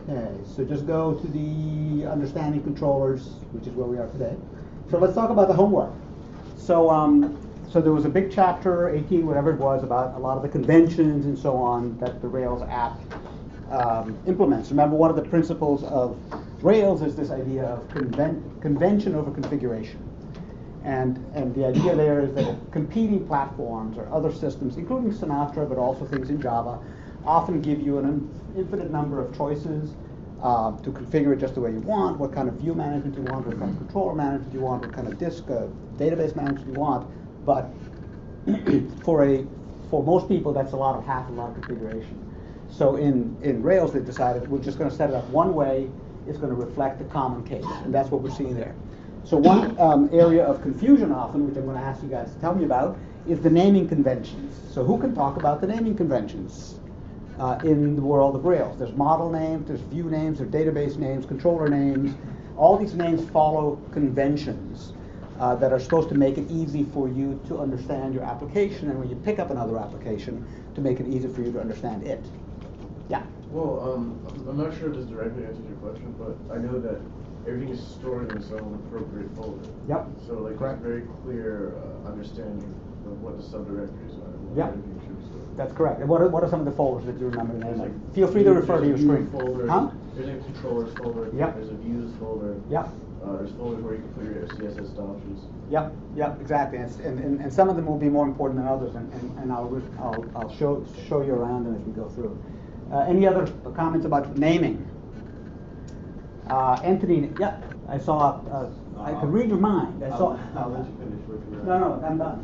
Okay, so just go to the understanding controllers, which is where we are today. So let's talk about the homework. So there was a big chapter, 18, whatever it was, about a lot of the conventions and so on that the Rails app implements. Remember, one of the principles of Rails is this idea of convention over configuration. And the idea there is that competing platforms or other systems, including Sinatra, but also things in Java, often give you an infinite number of choices to configure it just the way you want, what kind of view management you want, what kind of controller management you want, what kind of disk database management you want. But for most people, that's a lot of hassle, a lot of configuration. So in Rails, they decided we're just going to set it up one way. It's going to reflect the common case, and that's what we're seeing there. So one area of confusion often, which I'm going to ask you guys to tell me about, is the naming conventions. So who can talk about the naming conventions in the world of Rails? There's model names, there's view names, there's database names, controller names. All these names follow conventions that are supposed to make it easy for you to understand your application, and when you pick up another application, to make it easy for you to understand it. Yeah? Well, I'm not sure if this directly answers your question, but I know that everything is stored in its own appropriate folder. Yep. So like there's very clear understanding of what the subdirectories are. And what everything should be stored. That's correct. And what are some of the folders that you remember the name of? Feel free to refer to your screen. Folder, huh? There's a controllers folder. Yep. There's a views folder. Yep. There's folders where you can put your CSS options. Yep, exactly. And some of them will be more important than others, and I'll show you around them as we go through. Any other comments about naming? Anthony, yeah, I saw. I could read your mind. I'll let you finish what you were. No, I'm done.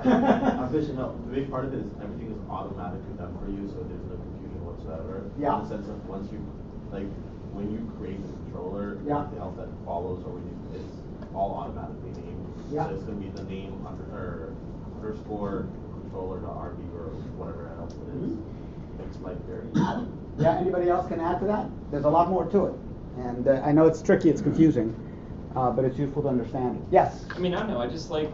I'm fishing out. The big part of it is everything is automatically done for you, so there's no confusion whatsoever. Yeah. In the sense of once you, like, when you create the controller, everything else that follows or when you, it's all automatically named. Yeah. So it's going to be the name underscore controller.rb or whatever else it is. It's like very easy. Yeah, anybody else can add to that? There's a lot more to it. And I know it's tricky, it's confusing, but it's useful to understand it. Yes? I mean, I don't know, I just like,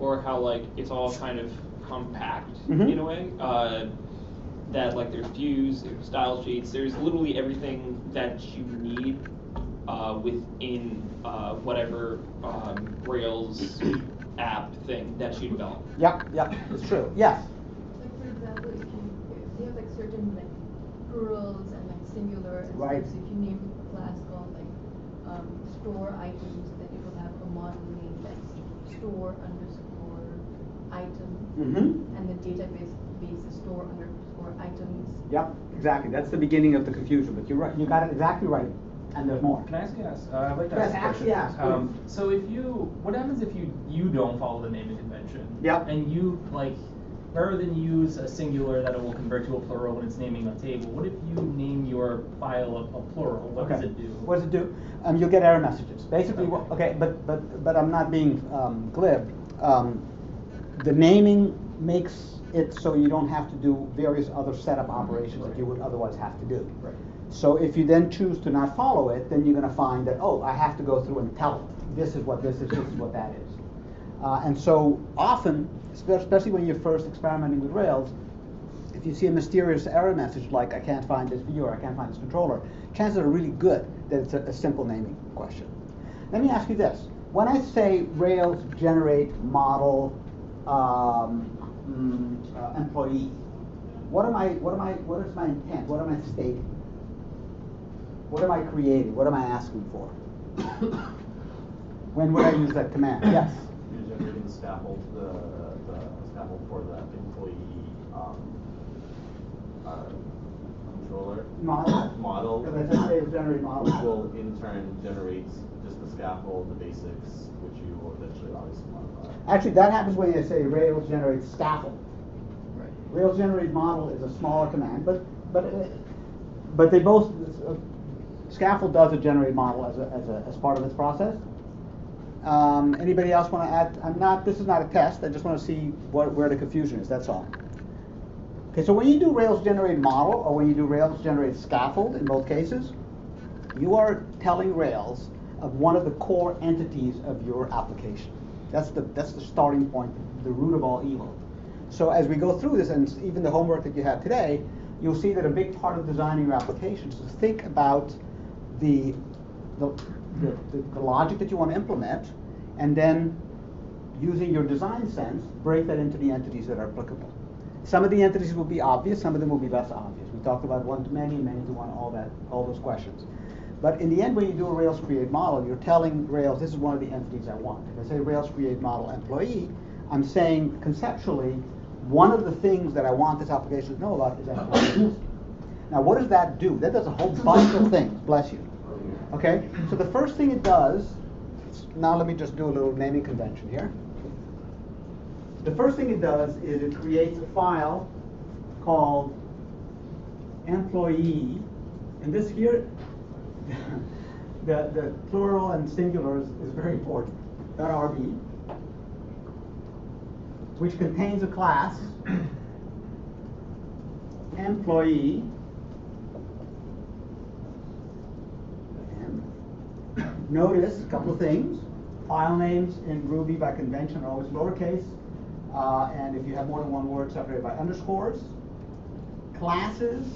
or how like it's all kind of compact Mm-hmm. in a way. That like there's views, there's style sheets, there's literally everything that you need within whatever Rails app thing that you develop. Yep, it's true. Yes? Like for example, if you have like certain like plurals and like singular and Right. stuff, so if you name a class called like store items, then it will have a model name like store underscore item, and the database is store underscore items. Yep, exactly. That's the beginning of the confusion, but you're right. You got it exactly right. And there's more. Can I ask you? I'd like to Yes, ask a actually, question. yes, So what happens if you don't follow the naming convention? Yep. And you like, rather than use a singular that it will convert to a plural when it's naming a table, what if you name your file a plural? What does it do? What does it do? You'll get error messages. Basically, but I'm not being glib. The naming makes it so you don't have to do various other setup operations that you would otherwise have to do. Right. So if you then choose to not follow it, then you're going to find that, oh, I have to go through and tell it, this is what this is, this is what that is. And so often, especially when you're first experimenting with Rails, if you see a mysterious error message like I can't find this view or I can't find this controller, chances are really good that it's a simple naming question. Let me ask you this. When I say Rails generate model employee, what is my intent? What am I stating? What am I creating? What am I asking for? When would I use that command? Yes? You're generating the scaffold, the scaffold for the employee controller model. Because I just say generate model. Which will in turn generate just the scaffold, the basics, which you will eventually obviously modify. Actually, that happens when you say Rails generate scaffold. Right. Rails generate model is a smaller command, but they both. Scaffold does a generate model as part of its process. Anybody else want to add? This is not a test. I just want to see where the confusion is. That's all. Okay, so when you do Rails generate model or when you do Rails generate scaffold, in both cases, you are telling Rails of one of the core entities of your application. That's the starting point, the root of all evil. So as we go through this, and even the homework that you have today, you'll see that a big part of designing your applications is to think about the logic that you want to implement, and then using your design sense, break that into the entities that are applicable. Some of the entities will be obvious, some of them will be less obvious. We talked about one-to-many, many-to-one, all those questions. But in the end, when you do a Rails create model, you're telling Rails, this is one of the entities I want. If I say Rails create model employee, I'm saying conceptually, one of the things that I want this application to know about is employees. Now, what does that do? That does a whole bunch of things, bless you. Okay, so the first thing it does, now let me just do a little naming convention here. The first thing it does is it creates a file called employee, and this here, the plural and singular is very important, .rb, which contains a class, employee, and notice a couple of things. File names in Ruby by convention are always lowercase, and if you have more than one word, separated by underscores. Classes,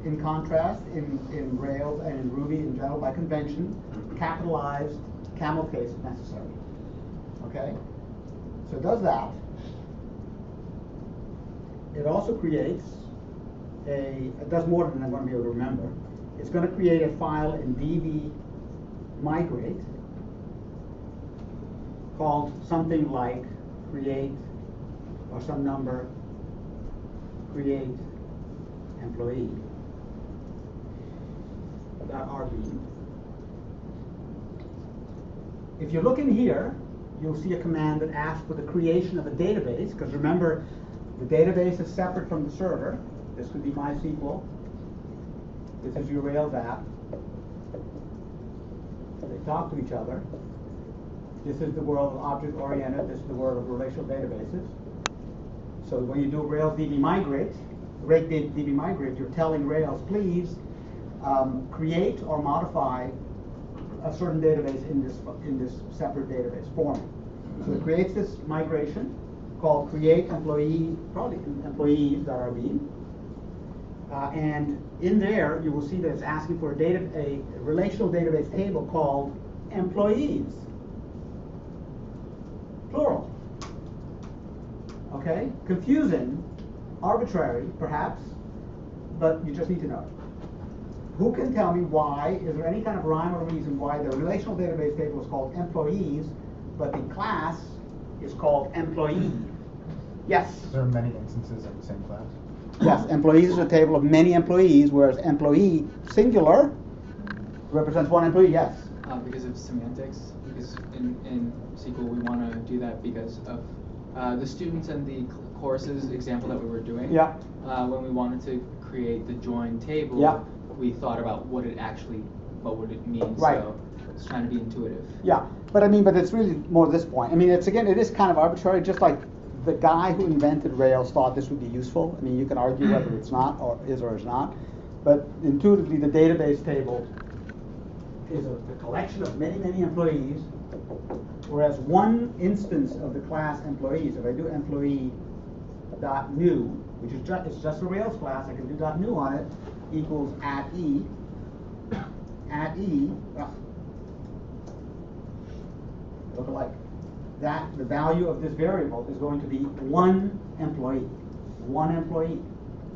in contrast, in Rails and in Ruby in general by convention, capitalized, camel case if necessary. Okay? So it does that. It also creates it does more than I'm going to be able to remember. It's going to create a file in db migrate called something like create or some number create employee .rb. If you look in here, you'll see a command that asks for the creation of a database, because remember, the database is separate from the server. This could be MySQL. This is your Rails app. They talk to each other. This is the world of object-oriented. This is the world of relational databases. So when you do Rails DB migrate, you're telling Rails, please create or modify a certain database in this separate database for me. So it creates this migration called create employee, probably employees.rb. And in there, you will see that it's asking for a relational database table called employees, plural. Okay? Confusing, arbitrary, perhaps, but you just need to know it. Who can tell me why? Is there any kind of rhyme or reason why the relational database table is called employees, but the class is called employee? Yes? There are many instances of the same class. Yes, employees is a table of many employees, whereas employee, singular, represents one employee, yes. Because of semantics, because in SQL we want to do that because of the students and the courses example that we were doing. Yeah. When we wanted to create the join table, yeah, we thought about what would it mean. Right. So it's trying to be intuitive. Yeah, but it's really more this point. I mean, it is kind of arbitrary, just like the guy who invented Rails thought this would be useful. I mean, you can argue whether it's not, or is not, but intuitively the database table is a collection of many, many employees, whereas one instance of the class employees, if I do employee.new, which is it's just a Rails class, I can do .new on it, equals @e, look alike. That the value of this variable is going to be one employee.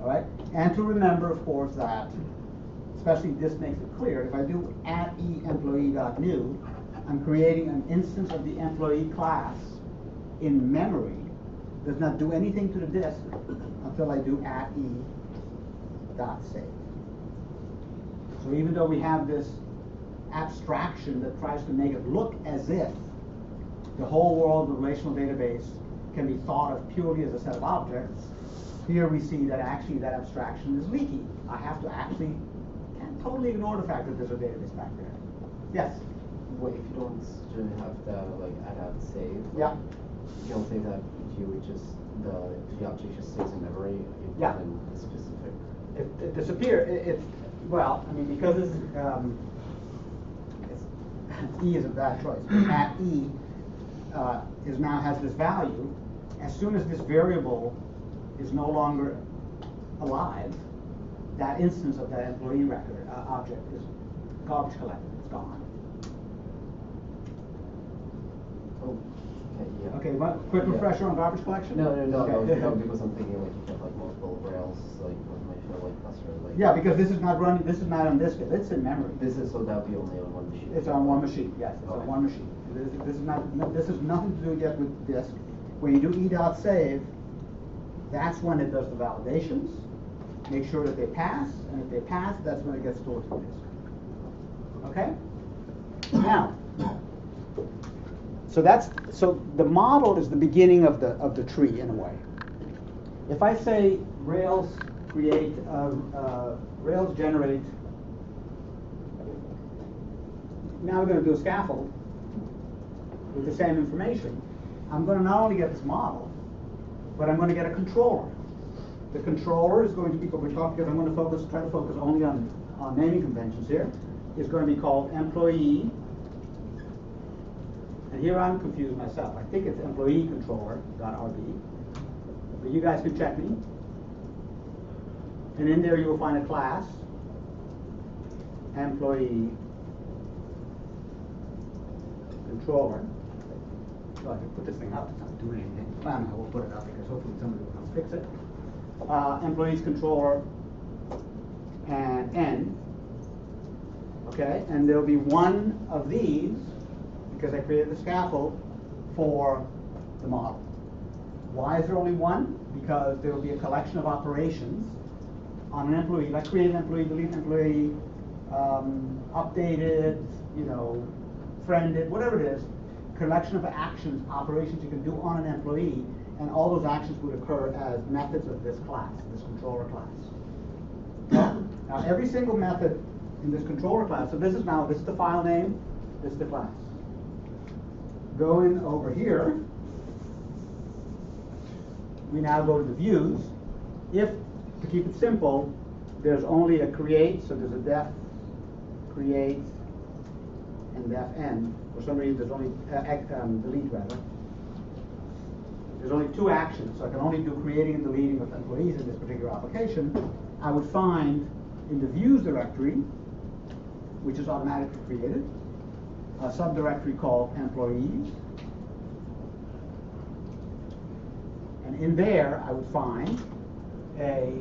All right? And to remember, of course, that, especially this makes it clear, if I do @e employee.new, I'm creating an instance of the employee class in memory. Does not do anything to the disk until I do @e.save. So even though we have this abstraction that tries to make it look as if the whole world of the relational database can be thought of purely as a set of objects, here we see that actually that abstraction is leaky. I have to actually, can't totally ignore the fact that there's a database back there. Yes? Well, if you don't have the add save, Yeah. you don't say that you just the object just stays in memory. Yeah. Than the specific. It disappears. Well, I mean, because E is a bad choice. @E now has this value. As soon as this variable is no longer alive, that instance of that employee record object is garbage collected. It's gone. Oh, okay, yeah. Okay, what, quick Yeah. refresher on garbage collection? No, Okay. no, because I'm thinking like you have like multiple rails, like information like cluster, like. Yeah, because this is not running. This is not on disk. It's in memory. This is, so that would be only on one machine. It's on one machine. Yes, it's on Okay. one machine. This is not. This has nothing to do yet with disk. When you do e.save, that's when it does the validations. Make sure that they pass, and if they pass, that's when it gets stored to the disk. Okay? Now, so the model is the beginning of the tree in a way. If I say Rails Rails generate, now we're going to do a scaffold with the same information. I'm going to not only get this model, but I'm going to get a controller. The controller is going to be, because I'm going to try to focus only on naming conventions here, is going to be called employee. And here I'm confused myself. I think it's employee controller.rb. But you guys can check me. And in there you will find a class, employee controller. So I can put this thing up. It's not doing anything. I don't know, we'll put it up because hopefully somebody will come fix it. Employees controller and N. Okay, and there'll be one of these because I created the scaffold for the model. Why is there only one? Because there will be a collection of operations on an employee, like create an employee, delete an employee, updated, friended, whatever it is, collection of actions, operations you can do on an employee, and all those actions would occur as methods of this class, this controller class. Now every single method in this controller class, so this is the file name, this is the class. Going over here, we now go to the views. If, to keep it simple, there's only a create, so there's a def create and def end. For some reason, there's only delete rather. There's only two actions, so I can only do creating and deleting of employees in this particular application. I would find in the views directory, which is automatically created, a subdirectory called employees. And in there, I would find a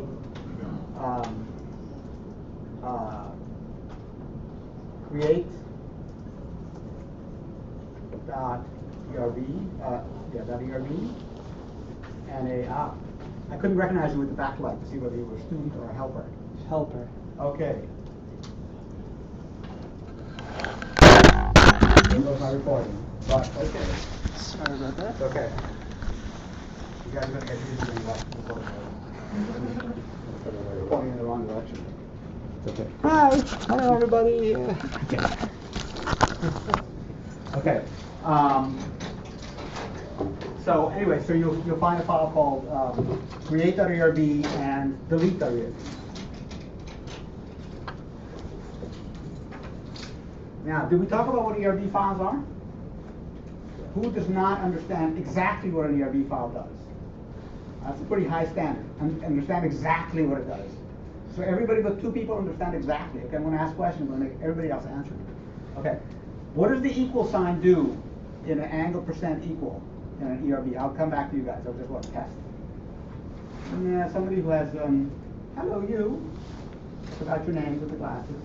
create .erb, .erb, and I couldn't recognize you with the backlight to see whether you were a student or a helper. Helper. Okay. There goes my recording. But okay. Sorry about that. It's okay. You guys are going to get used to me watching the photo. We're pointing in the wrong direction. It's okay. Hi. Hello, everybody. Okay. So anyway, so you'll find a file called create.erb and delete.erb. Now, did we talk about what ERB files are? Who does not understand exactly what an ERB file does? That's a pretty high standard. Understand exactly what it does. So everybody but two people understand exactly. Okay, I'm going to ask questions. I'm going to make everybody else answer. Okay. What does the equal sign do in an angle percent equal in an ERB? I'll come back to you guys. I'll just want to test. Yeah, somebody who has, hello you. Forgot your names with the glasses.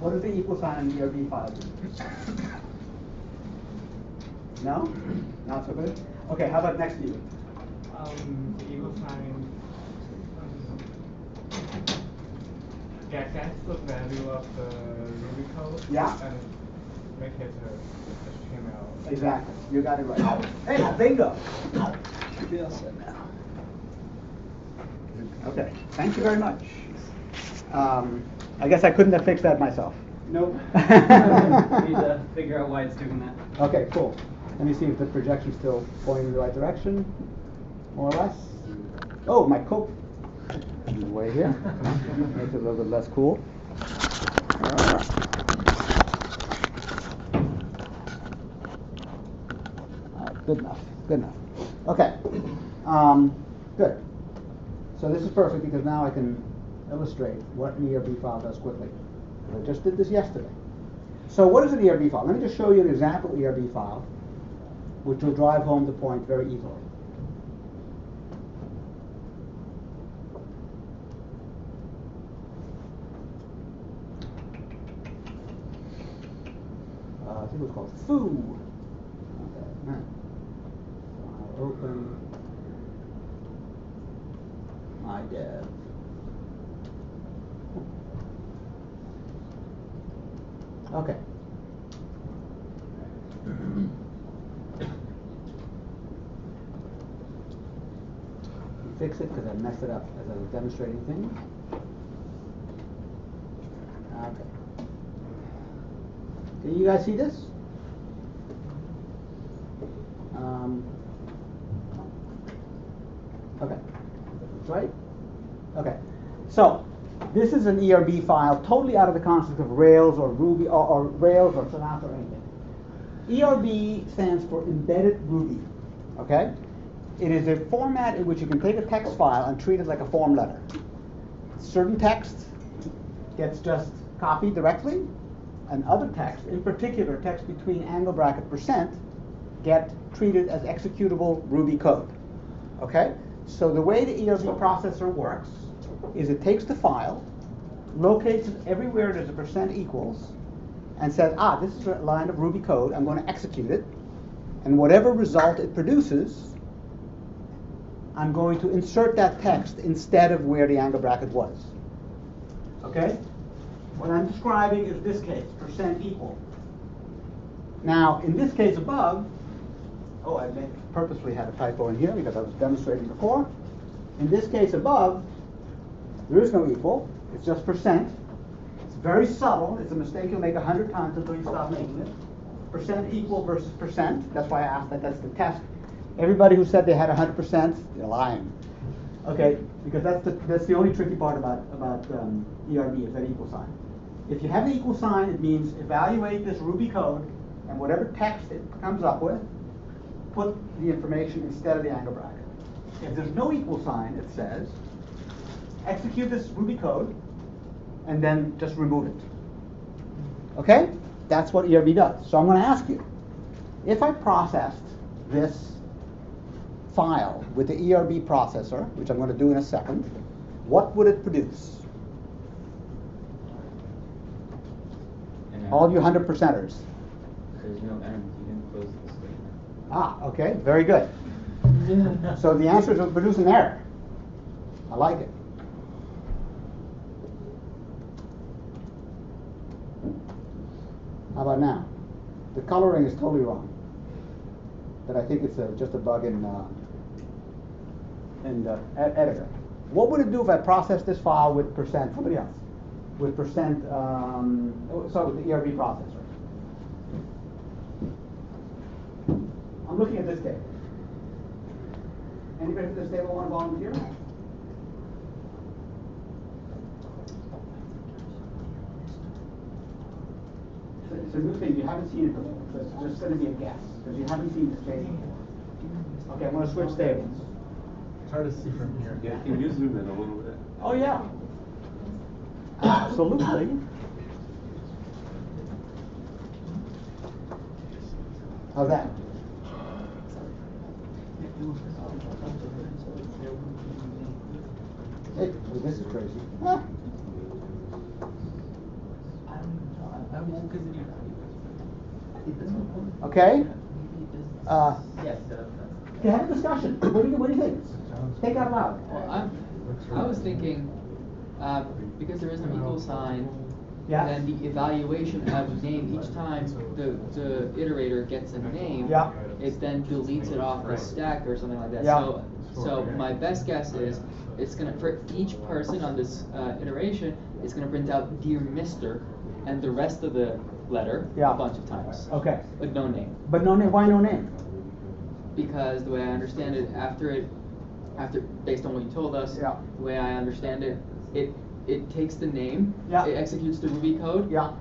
What does the equal sign in the ERB file do? No? Not so good? Okay, how about next to you? The equal sign gets the value of the Ruby code and make it HTML. Exactly. You got it right. Hey, bingo! Should be all set now. Okay, thank you very much. I guess I couldn't have fixed that myself. Nope. Need to figure out why it's doing that. Okay, cool. Let me see if the projection's still pointing in the right direction, more or less. Oh, my coat is way here. Makes it a little bit less cool. Good enough. Good enough. Okay. Good. So this is perfect because now I can illustrate what an ERB file does quickly. I just did this yesterday. So what is an ERB file? Let me just show you an example ERB file, which will drive home the point very easily. I think it was called foo. Okay, I'll open my dev. Okay. Fix it because I messed it up as I was demonstrating things. Okay. Can you guys see this? Okay. That's right. Okay. So this is an ERB file totally out of the concept of Rails or Ruby or Rails or Sonata or anything. ERB stands for Embedded Ruby. Okay? It is a format in which you can take a text file and treat it like a form letter. Certain text gets just copied directly, and other text, in particular text between angle bracket %, get treated as executable Ruby code. Okay? So the way the ERB processor works is it takes the file, locates it everywhere there's a % equals, and says, this is a line of Ruby code, I'm going to execute it, and whatever result it produces, I'm going to insert that text instead of where the angle bracket was. Okay? What I'm describing is this case, % equal. Now, in this case above, I purposely had a typo in here because I was demonstrating before. In this case above, there is no equal. It's just %. It's very subtle. It's a mistake you'll make 100 times until you stop making it. % equal versus %. That's why I asked that. That's the test. Everybody who said they had 100%, they're lying. Okay, because that's the only tricky part about ERB is that equal sign. If you have the equal sign, it means evaluate this Ruby code and whatever text it comes up with, put the information instead of the angle bracket. If there's no equal sign, it says execute this Ruby code and then just remove it. Okay? That's what ERB does. So I'm going to ask you, if I processed this file with the ERB processor, which I'm going to do in a second, what would it produce? All you 100%ers. There's no end. You didn't close the statement. Okay, very good. So the answer is it will produce an error. I like it. How about now? The coloring is totally wrong. But I think it's just a bug in the editor. What would it do if I processed this file with %? Somebody else. With with the ERB processor. I'm looking at this table. Anybody at this table want to volunteer? It's a new thing. You haven't seen it before. So it's just going to be a guess because you haven't seen this table before. Okay, I'm going to switch tables. It's hard to see from here. Yeah, can you zoom in a little bit? Oh yeah. Absolutely. How's that? Hey, well, this is crazy. Ah. Okay. Okay, have a discussion. What do you think? Think out loud. Well, I was thinking, because there is an equal sign, Yeah. then the evaluation of name each time the iterator gets a name, Yeah. it then deletes it off the stack or something like that. Yeah. So my best guess is it's gonna, for each person on this iteration, it's gonna print out Dear Mr. and the rest of the letter Yeah. a bunch of times. Okay. But no name. But no name. Why no name? Because the way I understand it, after based on what you told us, Yeah. the way I understand it, it takes the name, Yeah. it executes the Ruby code, Yeah.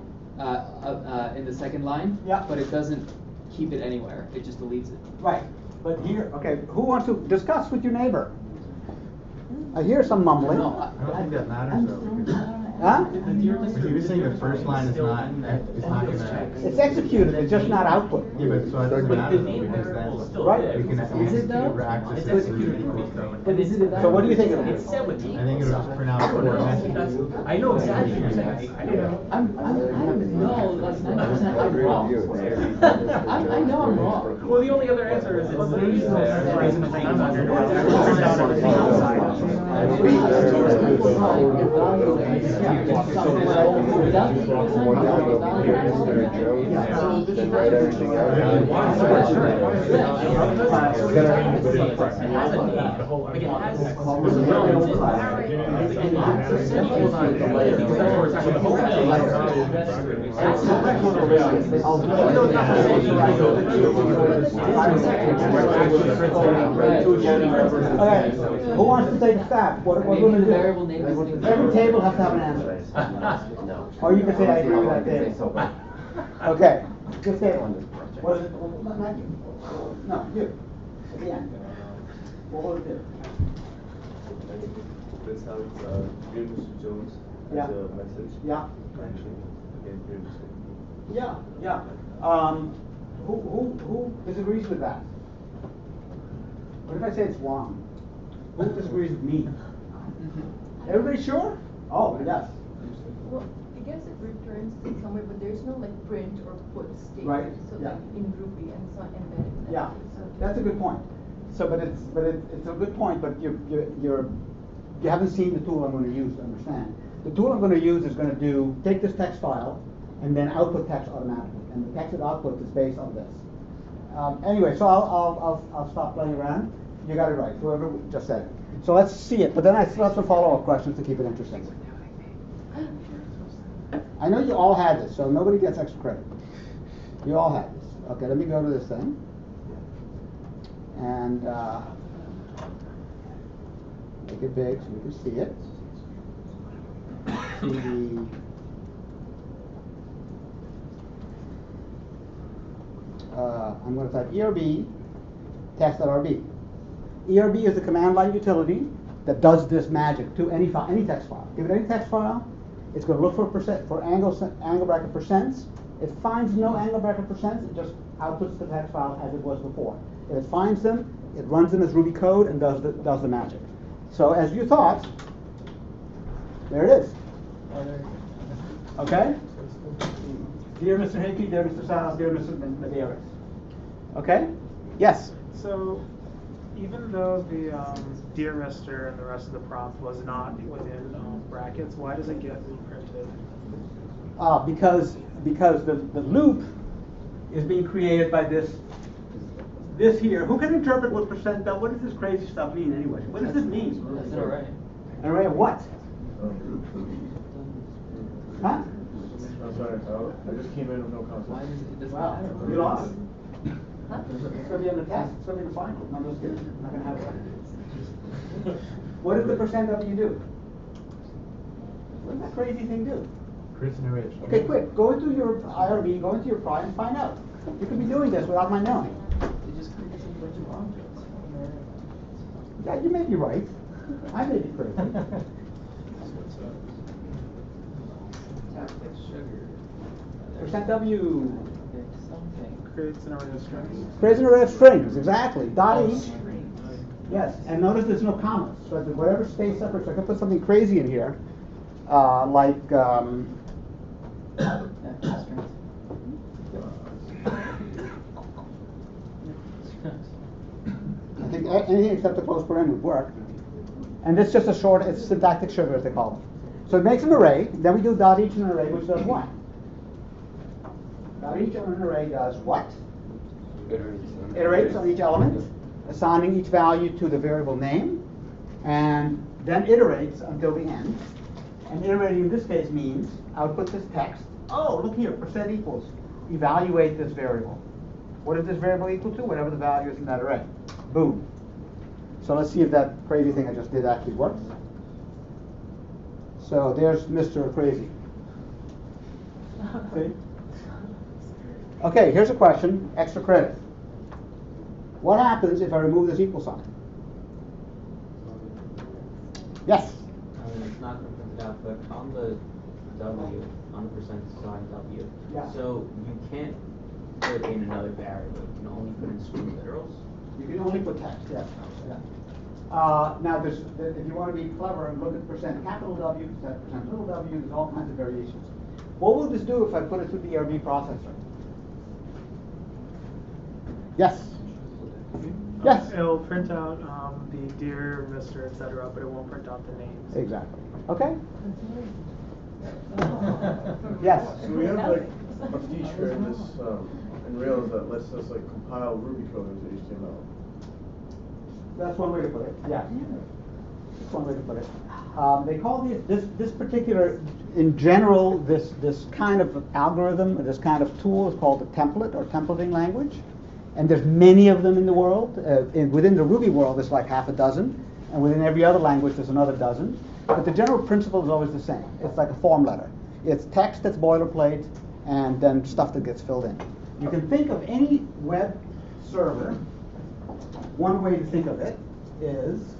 in the second line, Yeah. but it doesn't keep it anywhere. It just deletes it. Right. But here, okay, who wants to discuss with your neighbor? I hear some mumbling. I don't think that matters though. Because Huh? if you're saying the first line is not gonna. It's executed, it's just not output. Yeah, but so it doesn't matter though, because then Right. we can execute or access it through the equals code. So what do you think it'll do? It's set with me. I think it'll just print out four messages. I know exactly what you're saying. I know. No, that's 90% I'm wrong. I know I'm wrong. Well, the only other answer is it's Then write everything out. Okay, who wants to take a stab? What we're going to do? Every table has to have an answer. Or you can say I agree with that table. Okay, just say one. What is it? Not you. No, you. At the end. What will it do? That's how it's dear Mr. Jones Yeah. as a message. Yeah. Mention again, dear Mr. Yeah, yeah. Who disagrees with that? What if I say it's wrong? Who disagrees with me? Everybody sure? Oh, yes. Well, I guess it returns to somewhere, but there's no like print or put statement. Right, So yeah. like in Ruby and it's not embedded in that. Yeah, So that's a good point. So, but it's a good point. But you haven't seen the tool I'm going to use to understand. The tool I'm going to use is going to take this text file and then output text automatically, and the text it outputs is based on this. Anyway, so I'll stop playing around. You got it right. Whoever just said it. So let's see it. But then I still have some follow-up questions to keep it interesting. I know you all had this, so nobody gets extra credit. You all had this. Okay, let me go to this thing. And make it big so we can see it. I'm going to type ERB text.rb. ERB is the command line utility that does this magic to any file, any text file. Give it any text file. It's going to look for angle bracket percents. It finds no angle bracket percents. It just outputs the text file as it was before. If it finds them, it runs them as Ruby code and does the magic. So as you thought, there it is. Okay? Dear Mr. Hickey, dear Mr. Salas, dear Mr. Medeiros. Okay? Yes? So, even though the Dear Mr. and the rest of the prompt was not within brackets, why does it get reprinted? Because the loop is being created by this here. Who can interpret what percent of, what does this crazy stuff mean anyway? What does this mean? That's an array. An array of what? Huh? I'm sorry, I just came in with no concept. Wow, you lost. Huh? It's going to be on the test. It's going to be the final. No, I'm just kidding. I'm not going to have it. What does the percent of you do? What does that crazy thing do? Creates an array. Okay, quick. Go into your IRB, go into your prime, and find out. You could be doing this without my knowing. It just creates a bunch of objects. Yeah, you may be right. I may be crazy. Percent W. Creates an array of strings. Creates an array of strings, exactly. Dot each. Yes, and notice there's no commas. So that whatever stays separate, so I can put something crazy in here, like I think anything except the close paren would work. And it's just a short, it's syntactic sugar as they call it. So it makes an array, then we do dot each in an array, which does what? Dot each on an array does what? Iterates on each element, assigning each value to the variable name, and then iterates until the end. And iterating in this case means output this text. Oh, look here, percent equals. Evaluate this variable. What is this variable equal to? Whatever the value is in that array. Boom. So let's see if that crazy thing I just did actually works. So there's Mr. Crazy. See? Okay, here's a question, extra credit. What happens if I remove this equal sign? Yes? It's not gonna print it out, but on the W, on the percent sign W, Yeah. so you can't put in another variable, you can only put in string literals? You can only put text, yes. Yeah. Now, if you want to be clever and look at percent capital W, percent little w, there's all kinds of variations. What will this do if I put it through the ERB processor? Yes? Yes? It'll print out the dear, Mr., etc., but it won't print out the names. Exactly. Okay? Yes? So we have like a feature in this in Rails that lets us like compile Ruby code into HTML. That's one way to put it. Yeah. That's one way to put it. They call this particular, in general, this kind of algorithm, this kind of tool is called a template or templating language. And there's many of them in the world. Within the Ruby world, there's like half a dozen. And within every other language, there's another dozen. But the general principle is always the same. It's like a form letter. It's text that's boilerplate, and then stuff that gets filled in. You can think of any web server. One way to think of it is,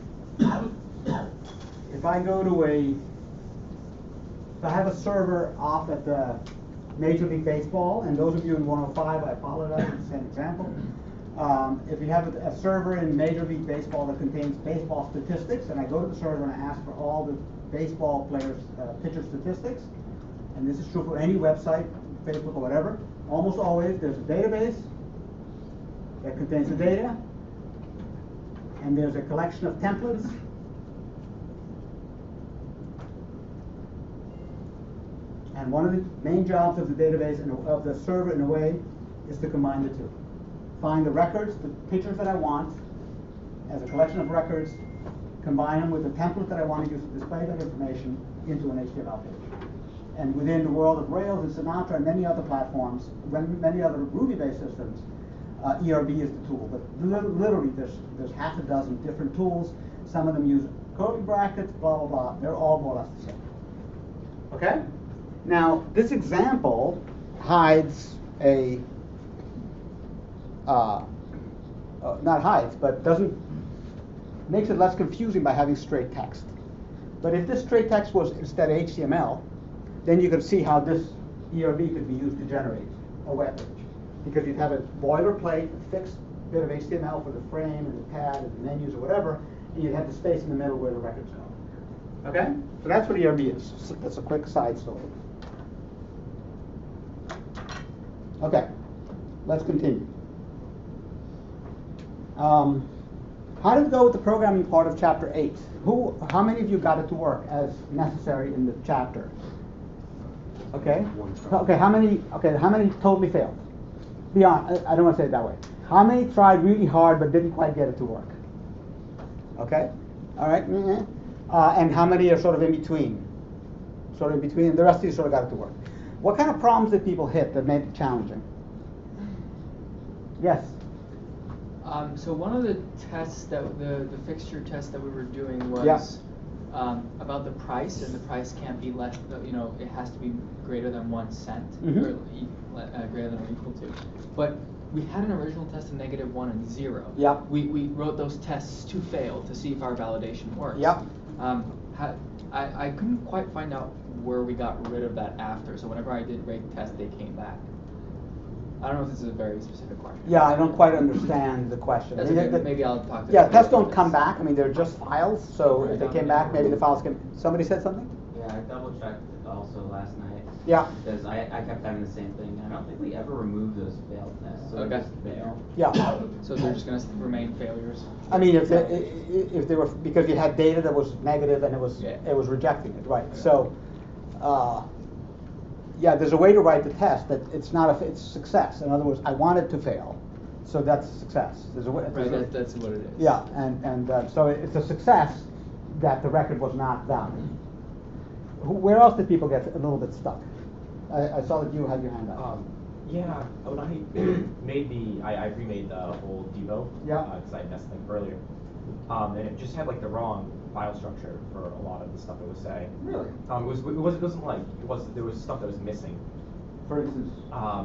if I have a server off at the Major League Baseball, and those of you in 105, I apologize, it's the same example. If you have a server in Major League Baseball that contains baseball statistics, and I go to the server and I ask for all the baseball players' pitcher statistics, and this is true for any website, Facebook or whatever, almost always there's a database that contains the data, and there's a collection of templates. And one of the main jobs of the database and of the server, in a way, is to combine the two. Find the records, the pictures that I want, as a collection of records, combine them with the template that I want to use to display that information into an HTML page. And within the world of Rails and Sinatra and many other platforms, many other Ruby-based systems, ERB is the tool. But literally, there's half a dozen different tools. Some of them use curly brackets, blah, blah, blah. They're all more or less the same. Okay? Now, this example hides not hides, but makes it less confusing by having straight text. But if this straight text was instead HTML, then you could see how this ERB could be used to generate a web page. Because you'd have a boilerplate, a fixed bit of HTML for the frame and the tab and the menus or whatever, and you'd have the space in the middle where the records go. Okay? So that's what ERB is. So that's a quick side story. Okay, let's continue. How did it go with the programming part of chapter 8? How many of you got it to work as necessary in the chapter? Okay. Okay. How many totally failed? Beyond, I don't want to say it that way. How many tried really hard but didn't quite get it to work? Okay. All right. And how many are sort of in between? Sort of in between. The rest of you sort of got it to work. What kind of problems did people hit that made it challenging? Yes. So one of the tests the fixture test that we were doing was about the price, and the price can't be less. It has to be greater than 1 cent, or greater than or equal to. But we had an original test of -1 and 0. Yeah. We wrote those tests to fail to see if our validation works. Yeah. I couldn't quite find out where we got rid of that after. So whenever I did rate test, they came back. I don't know if this is a very specific question. Yeah, I don't quite understand the question. That's okay. Maybe I'll talk to. Yeah, tests don't come back. I mean, they're just files. So if they came back, maybe the files can. Somebody said something? Yeah, I double checked also last night. Yeah. Because I kept having the same thing. I don't think we ever removed those failed tests. So Okay. they just fail. Yeah. So they're just going to remain failures. I mean, if they were, because you had data that was negative and it was rejecting it, right? So, yeah, there's a way to write the test that it's not it's success. In other words, I want it to fail, so that's a success. There's a way. Right, that's what it is. Yeah, and so it's a success that the record was not valid. Where else did people get a little bit stuck? I saw that you had your hand up. Yeah, when I made I remade the whole Devo. Yeah. Because I messed things earlier. And it just had like the wrong file structure for a lot of the stuff it was saying. Really? It wasn't like there was stuff that was missing. For instance. I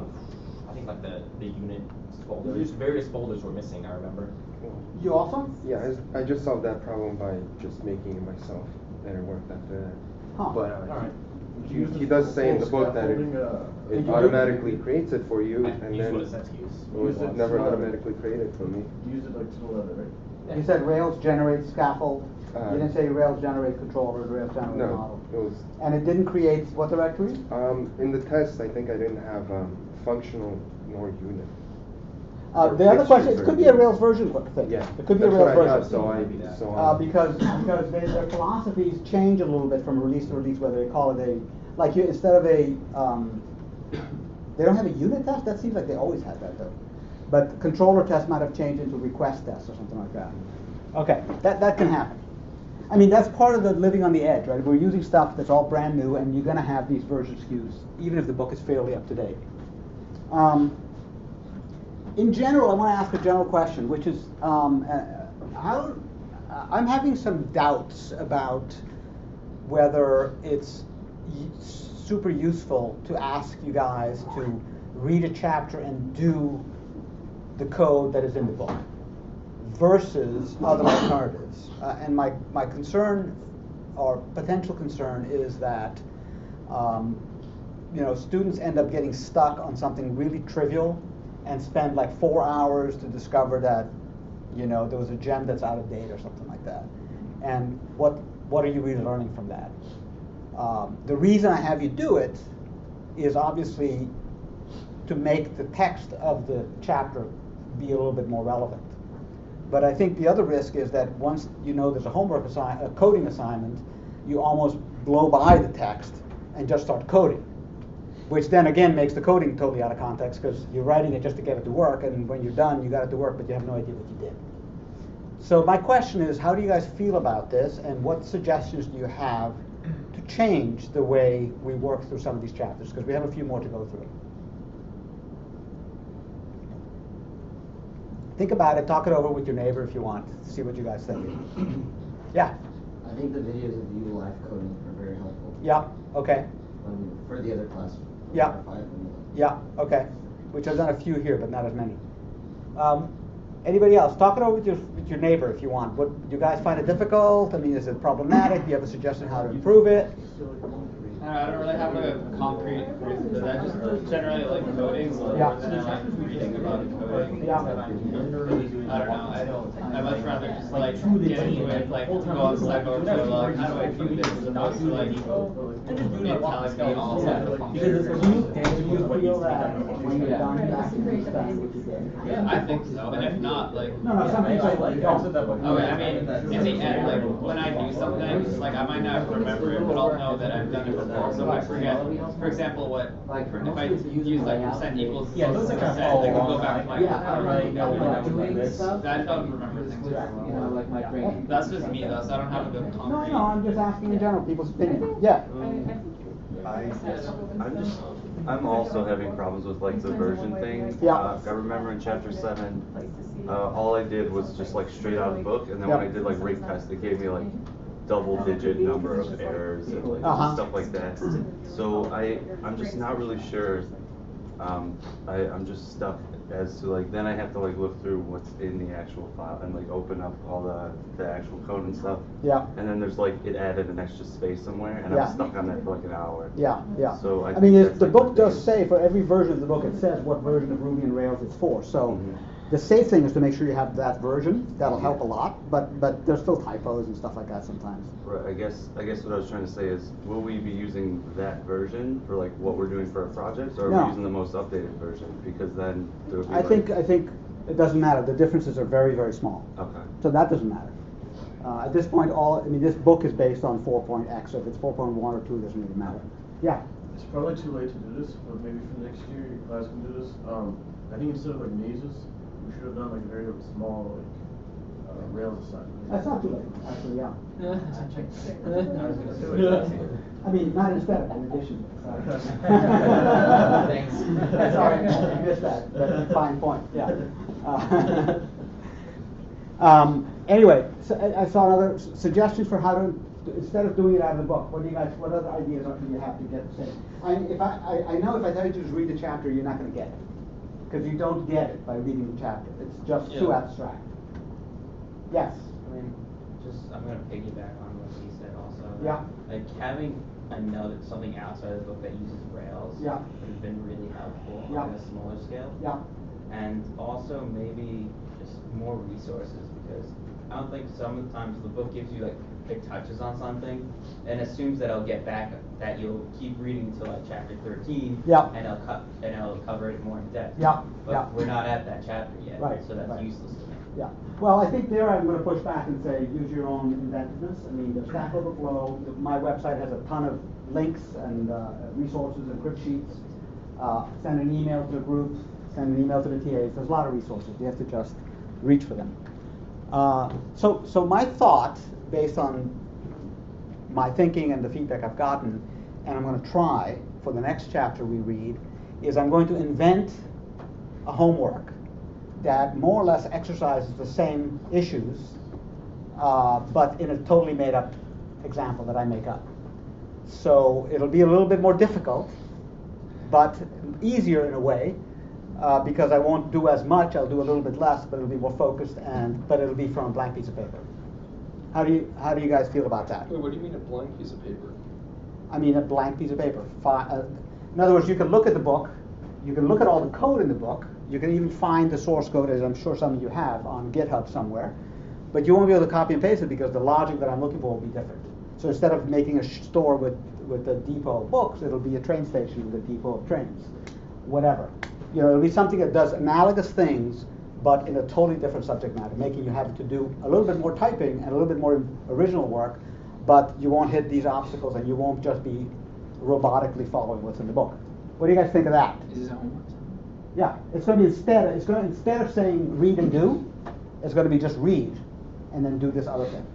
think like the unit folder. Various folders were missing. I remember. You also? Yeah, I just solved that problem by just making it myself. and it worked after that. Huh. But Alright. he does say in the book that it automatically creates it for you, and Use then what it says to use. it was never automatically created for me. Use it like tool leather, right? You said Rails generates scaffold. You didn't say Rails generate controller, Rails generate No, model. it was. And it didn't create what directory? In the test, I think I didn't have functional nor unit. The other question, it could be a Rails version thing. Yeah, It could be a that's Rails what I version. thought, so Because their philosophies change a little bit from release to release, whether they call it a, like you, instead of a, they don't have a unit test? That seems like they always had that though. But controller test might have changed into request test or something like that. Okay, that can happen. I mean, that's part of the living on the edge, right? We're using stuff that's all brand new, and you're going to have these version skews, even if the book is fairly up to date. In general, I want to ask a general question, which is, I'm having some doubts about whether it's super useful to ask you guys to read a chapter and do the code that is in the book versus other alternatives. And my concern or potential concern is that students end up getting stuck on something really trivial and spend like 4 hours to discover that there was a gem that's out of date or something like that. And what are you really learning from that? The reason I have you do it is obviously to make the text of the chapter be a little bit more relevant. But I think the other risk is that once there's a coding assignment, you almost blow by the text and just start coding, which then again makes the coding totally out of context because you're writing it just to get it to work, and when you're done, you got it to work, but you have no idea what you did. So my question is, how do you guys feel about this, and what suggestions do you have to change the way we work through some of these chapters? Because we have a few more to go through. Think about it, talk it over with your neighbor if you want, see what you guys think. Yeah? I think the videos of you live coding are very helpful. Yeah, okay. For the other class. Yeah. Yeah, okay. Which I've done a few here, but not as many. Anybody else? Talk it over with your neighbor if you want. What, do you guys find it difficult? I mean, is it problematic? Do you have a suggestion how to improve it? I don't really have a concrete reason for that. Just generally like coding more than I like reading about coding. Yeah. I don't know. I much rather just like get into it, like go on Stack Overflow, how do I do this, as opposed to like it telling me all of the functions. Yeah, I think so. And if not, like No, some people like don't. Okay, I mean, in the end, like when I do something, like I might not remember it, but I'll know that I've done it before. So if I forget, for example, if I use like percent equals percent, I can go back to my I don't remember things very well. like my brain. That's just me though, so I don't have a good concrete. No, I'm just asking in general, people's opinion. Yeah. I'm also having problems with like the version thing. Yeah. I remember in chapter 7, all I did was just like straight out of the book, and then when I did like rate test, it gave me like double-digit number of errors and like stuff like that. So I'm just not really sure. I'm just stuck as to like, then I have to like look through what's in the actual file and like open up all the actual code and stuff. Yeah. And then there's like, it added an extra space somewhere, and I'm stuck on that for like an hour. Yeah, yeah. So I mean, the book does say, for every version of the book, it says what version of Ruby and Rails it's for. So the safe thing is to make sure you have that version. That'll help a lot, but there's still typos and stuff like that sometimes. Right, I guess what I was trying to say is, will we be using that version for like what we're doing for our projects, or are we using the most updated version? Because then there would be I think it doesn't matter. The differences are very, very small. Okay. So that doesn't matter. At this point, this book is based on 4.x, so if it's 4.1 or 2, it doesn't really matter. Yeah? It's probably too late to do this, but maybe for next year your class can do this. I think instead of like mazes, we should have done like a very small Rails assignment. That's not too late, actually, yeah. I mean, not instead of, in addition. Thanks. Sorry, I missed that. That's a fine point, yeah. Anyway, so I saw another suggestions for how to, instead of doing it out of the book, what other ideas do you have to get the same? I know if I tell you to just read the chapter, you're not going to get it. Because you don't get it by reading the chapter. It's just too abstract. Yes? I mean, I'm going to piggyback on what he said also. Yeah. Like having something outside of the book that uses Rails Yeah. would have been really helpful Yeah. on a smaller scale. Yeah. And also maybe just more resources, because I don't think sometimes the book gives you like it touches on something and assumes that that you'll keep reading until like chapter 13. Yeah. And it'll cover it more in depth. Yeah. But Yeah. we're not at that chapter yet. Right. So that's Right. useless to me. Yeah. Well, I think there I'm going to push back and say use your own inventiveness. I mean, the Stack Overflow, my website has a ton of links and resources and crib sheets. Send an email to the group, send an email to the TAs. There's a lot of resources. You have to just reach for them. So my thought, based on my thinking and the feedback I've gotten, and I'm going to try for the next chapter we read, is I'm going to invent a homework that more or less exercises the same issues, but in a totally made up example that I make up. So it'll be a little bit more difficult, but easier in a way, because I won't do as much, I'll do a little bit less, but it'll be more focused, but it'll be from a blank piece of paper. How do you guys feel about that? Wait, what do you mean a blank piece of paper? I mean a blank piece of paper. In other words, you can look at the book, you can look at all the code in the book, you can even find the source code, as I'm sure some of you have, on GitHub somewhere, but you won't be able to copy and paste it because the logic that I'm looking for will be different. So instead of making a store with a depot of books, it'll be a train station with a depot of trains, whatever. It'll be something that does analogous things, but in a totally different subject matter, making you have to do a little bit more typing and a little bit more original work, but you won't hit these obstacles and you won't just be robotically following what's in the book. What do you guys think of that? Is it homework? Yeah, it's going to be instead of saying read and do, it's going to be just read and then do this other thing.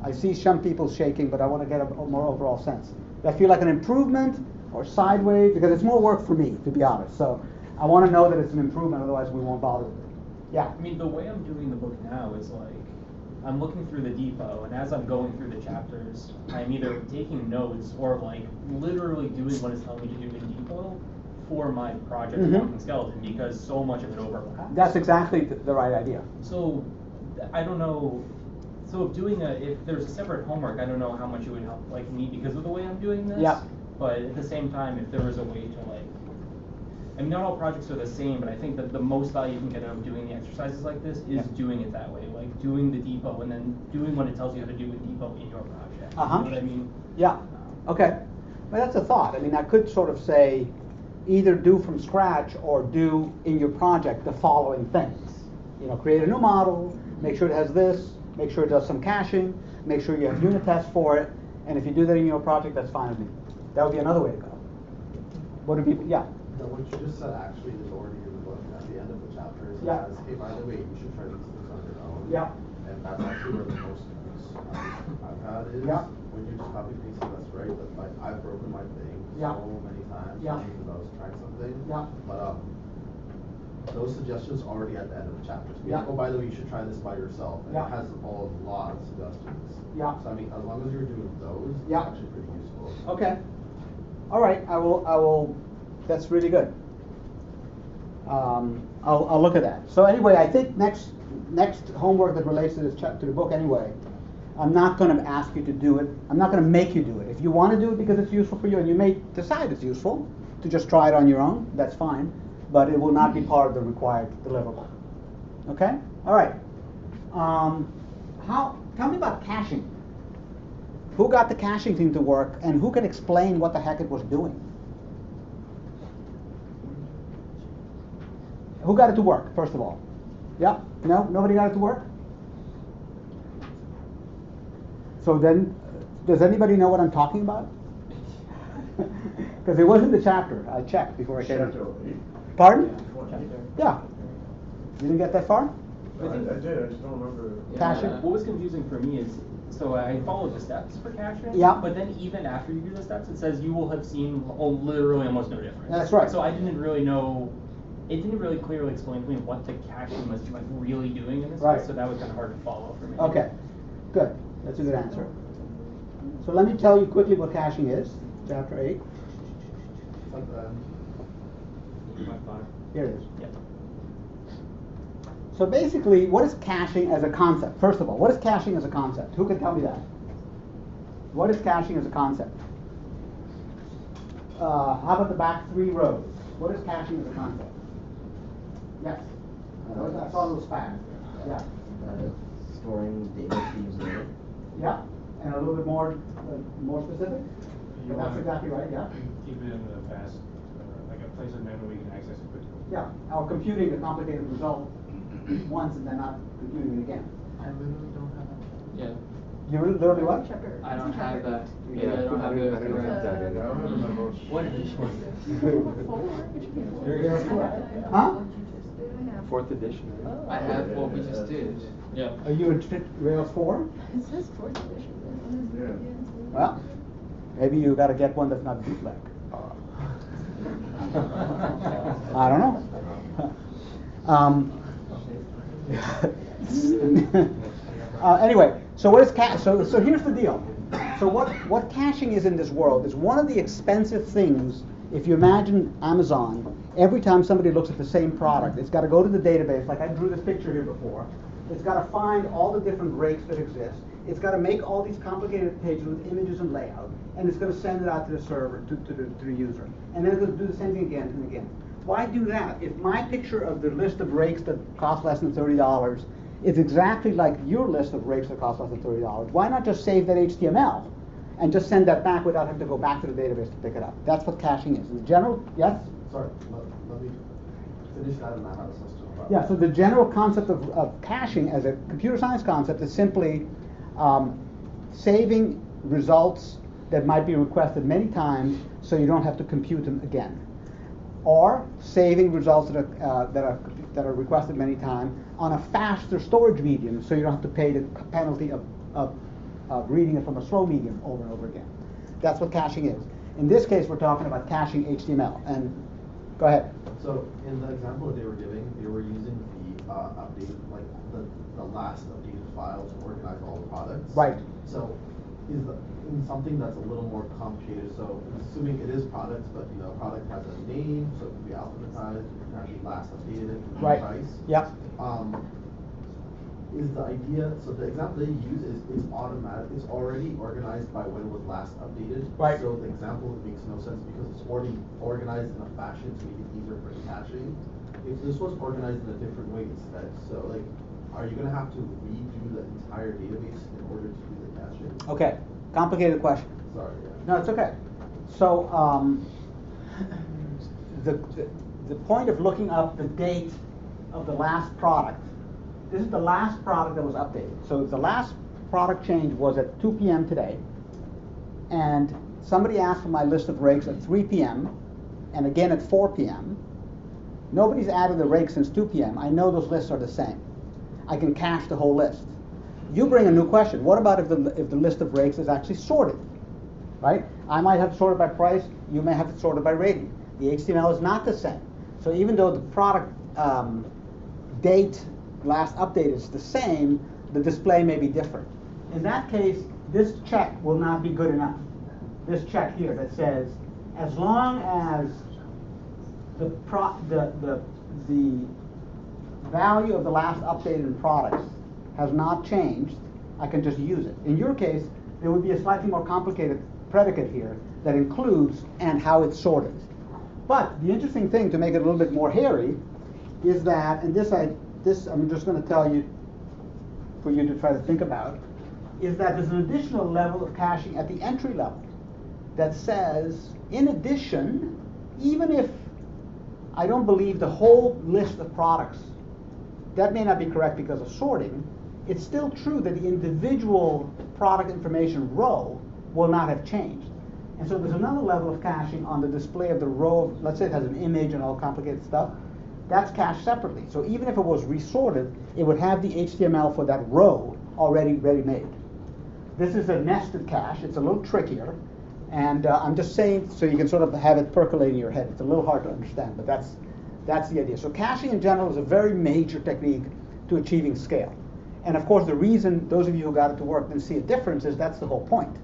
I see some people shaking, but I want to get a more overall sense. Do I feel like an improvement or sideways? Because it's more work for me, to be honest. So I want to know that it's an improvement, otherwise we won't bother with it. Yeah? I mean, the way I'm doing the book now is like, I'm looking through the depot, and as I'm going through the chapters, I'm either taking notes or like literally doing what it's telling me to do in depot for my project Walking Skeleton, because so much of it overlaps. That's exactly the right idea. So I don't know. So if there's a separate homework, I don't know how much it would help like me because of the way I'm doing this. Yeah. But at the same time, if there was a way to like, I mean, not all projects are the same, but I think that the most value you can get out of doing the exercises like this is doing it that way, like doing the depot and then doing what it tells you how to do with depot in your project. You know what I mean? Yeah. Okay. Well, that's a thought. I mean, I could sort of say either do from scratch or do in your project the following things. Create a new model, make sure it has this, make sure it does some caching, make sure you have unit tests for it, and if you do that in your project, that's fine with me. That would be another way to go. What do people, yeah? No, what you just said actually is already in the book at the end of the chapter. It says, hey, by the way, you should try these things on your own. Yeah. And that's actually where the most use I've had is when you just copy paste it, that's right. But like I've broken my thing so many times because I was trying something. Yeah. But those suggestions already at the end of the chapters. Like, oh, by the way, you should try this by yourself. And it has a lot of suggestions. Yeah. So I mean, as long as you're doing those, it's actually pretty useful. Okay. All right. I will. That's really good. I'll look at that. So anyway, I think next homework that relates to this to the book anyway, I'm not going to ask you to do it. I'm not going to make you do it. If you want to do it because it's useful for you, and you may decide it's useful to just try it on your own, that's fine. But it will not be part of the required deliverable. Okay? All right. Tell me about caching. Who got the caching thing to work, and who can explain what the heck it was doing? Who got it to work, first of all? Yeah? No? Nobody got it to work? So then, does anybody know what I'm talking about? Because it wasn't the chapter. I checked before I came in. Pardon? Yeah. You didn't get that far? I did, I just don't remember. Caching? What was confusing for me is, so I followed the steps for caching, but then even after you do the steps, it says you will have seen literally almost no difference. That's right. So I didn't really know, it didn't really clearly explain to me what the caching was like really doing in this case, so that was kind of hard to follow for me. Okay, good. That's a good answer. So let me tell you quickly what caching is, chapter 8. Here it is. Yep. So basically, what is caching as a concept? First of all, what is caching as a concept? Who can tell me that? What is caching as a concept? How about the back 3 rows? What is caching as a concept? Yes. I saw a little span. Yeah. Storing data to use later. Yeah. And a little bit more specific? You That's exactly right, yeah. Keep it in the past, like a place in memory you can access it quickly. Yeah, or computing a complicated result once and then not computing it again. I literally don't have that. Yeah. You literally what? I don't have that. Yeah, I don't have the. I don't have that either. What edition? Huh? 4th edition. I have what we just did. Yeah. Are you in Rails 4? It says 4th edition. Well, maybe you got to get one that's not bootleg. I don't know. Anyway, so what is so here's the deal. So what caching is in this world is one of the expensive things. If you imagine Amazon, every time somebody looks at the same product, it's got to go to the database, like I drew this picture here before. It's got to find all the different rakes that exist. It's got to make all these complicated pages with images and layout, and it's going to send it out to the server, to the user. And then it's going to do the same thing again and again. Why do that? If my picture of the list of rakes that cost less than $30 is exactly like your list of rakes that cost less than $30, why not just save that HTML and just send that back without having to go back to the database to pick it up? That's what caching is. In general, yes? Sorry, let me finish that and I have a question about Yeah, so the general concept of caching as a computer science concept is simply saving results that might be requested many times so you don't have to compute them again. Or saving results that are requested many times on a faster storage medium so you don't have to pay the penalty of reading it from a slow medium over and over again. That's what caching is. In this case, we're talking about caching HTML. And go ahead. So in the example that they were giving, they were using the update, like the last updated file to organize all the products. Right. So is in something that's a little more complicated, so assuming it is products, but product has a name, so it can be alphabetized, it can actually last updated, it can be Right. price. Yeah. Is the idea, so the example they use is it's automatic, it's already organized by when it was last updated. Right. So the example makes no sense because it's already organized in a fashion to make it easier for caching. If this was organized in a different way instead, so like, are you gonna have to redo the entire database in order to do the caching? Okay, complicated question. Sorry. Yeah. No, it's okay. So the point of looking up the date of the last product, this is the last product that was updated. So the last product change was at 2 p.m. today, and somebody asked for my list of rakes at 3 p.m. and again at 4 p.m. Nobody's added the rake since 2 p.m. I know those lists are the same. I can cache the whole list. You bring a new question. What about if the list of rakes is actually sorted, right? I might have it sorted by price. You may have it sorted by rating. The HTML is not the same. So even though the product date last update is the same, the display may be different. In that case, this check will not be good enough. This check here that says, as long as the value of the last updated products has not changed, I can just use it. In your case, there would be a slightly more complicated predicate here that includes and how it's sorted. But the interesting thing, to make it a little bit more hairy, is that, and this I'm just going to tell you for you to try to think about, is that there's an additional level of caching at the entry level that says, in addition, even if I don't believe the whole list of products, that may not be correct because of sorting, it's still true that the individual product information row will not have changed. And so there's another level of caching on the display of the row, let's say it has an image and all complicated stuff, that's cached separately. So even if it was resorted, it would have the HTML for that row already ready-made. This is a nested cache. It's a little trickier. And I'm just saying so you can sort of have it percolate in your head. It's a little hard to understand, but that's the idea. So caching in general is a very major technique to achieving scale. And of course, the reason those of you who got it to work didn't see a difference is that's the whole point.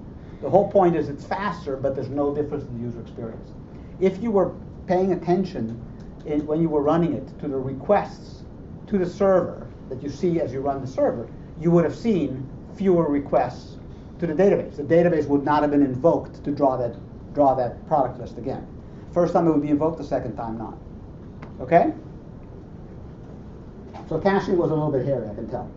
The whole point is it's faster, but there's no difference in the user experience. If you were paying attention when you were running it to the requests to the server that you see as you run the server, you would have seen fewer requests to the database. The database would not have been invoked to draw that product list again. First time it would be invoked, the second time not. Okay? So caching was a little bit hairy, I can tell.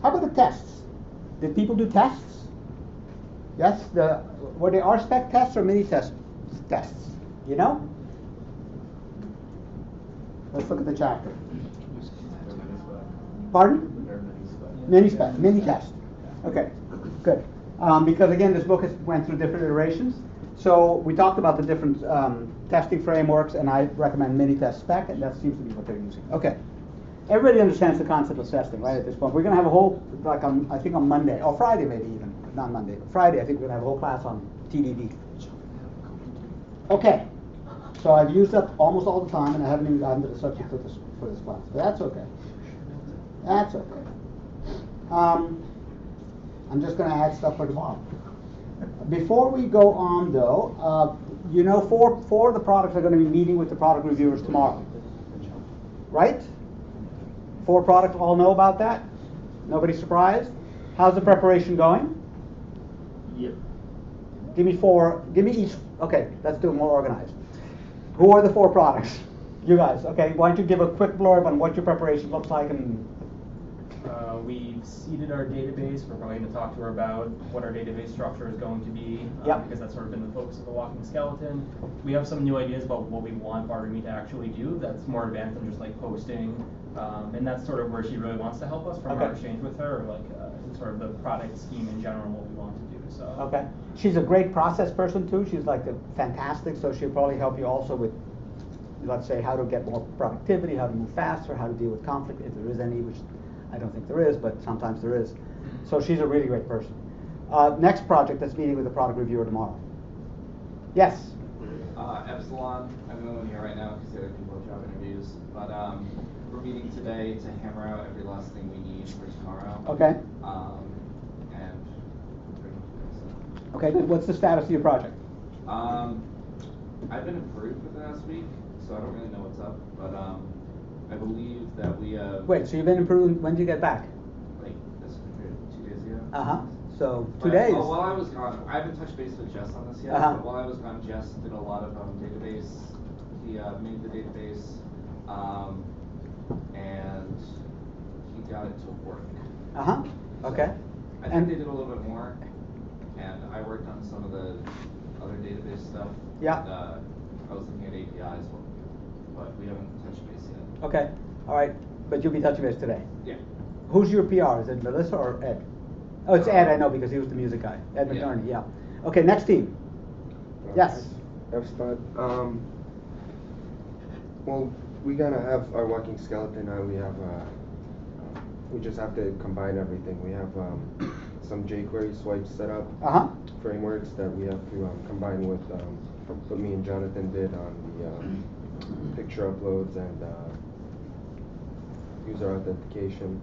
How about the tests? Did people do tests? Yes? Were they RSpec tests or mini tests? You know? Let's look at the chapter. Pardon? Mini test. Okay, good. Because again, this book went through different iterations. So we talked about the different testing frameworks, and I recommend mini test spec, and that seems to be what they're using. Okay. Everybody understands the concept of testing, right, at this point. We're going to have a whole, I think on Monday, or Friday maybe even, not Monday, but Friday, I think we're going to have a whole class on TDD. Okay. So I've used that almost all the time, and I haven't even gotten to the subject for this class. But that's okay. That's okay. I'm just going to add stuff for tomorrow. Before we go on, though, you know, four of the products are going to be meeting with the product reviewers tomorrow. Right? 4 products, all know about that? Nobody surprised? How's the preparation going? Yep. Give me 4. Give me each. Okay, let's do it more organized. Who are the 4 products? You guys. Okay, why don't you give a quick blurb on what your preparation looks like and. We've seeded our database. We're probably going to talk to her about what our database structure is going to be, because that's sort of been the focus of the walking skeleton. We have some new ideas about what we want Bartamy to actually do that's more advanced than just like posting, and that's sort of where she really wants to help us from our exchange with her, like sort of the product scheme in general, what we want to do. So. Okay. She's a great process person too. She's like fantastic, so she'll probably help you also with, let's say, how to get more productivity, how to move faster, how to deal with conflict, if there is any, which I don't think there is, but sometimes there is. So she's a really great person. Next project that's meeting with the product reviewer tomorrow. Yes? Epsilon. I'm the one here right now because the other people have job interviews. But we're meeting today to hammer out every last thing we need for tomorrow. Okay. And okay, what's the status of your project? I've been approved for the last week, so I don't really know what's up. But I believe that we have. Wait, so you've been improving, when did you get back? Like, this 2 days ago. So, 2 days. While I was gone, I haven't touched base with Jess on this yet, but while I was gone, Jess did a lot of database. He made the database, and he got it to work. Okay. I think they did a little bit more, and I worked on some of the other database stuff. Yeah. And, I was looking at APIs, but we haven't touched base yet. Okay, all right, but you'll be touching base today? Yeah. Who's your PR? Is it Melissa or Ed? Oh, it's Ed, I know, because he was the music guy. Ed McNerney, yeah. Okay, next team. Yes? F-Spot. Well, we're gonna have our walking skeleton now. We just have to combine everything. We have some jQuery swipes set up, frameworks that we have to combine with what me and Jonathan did on the picture uploads and user authentication.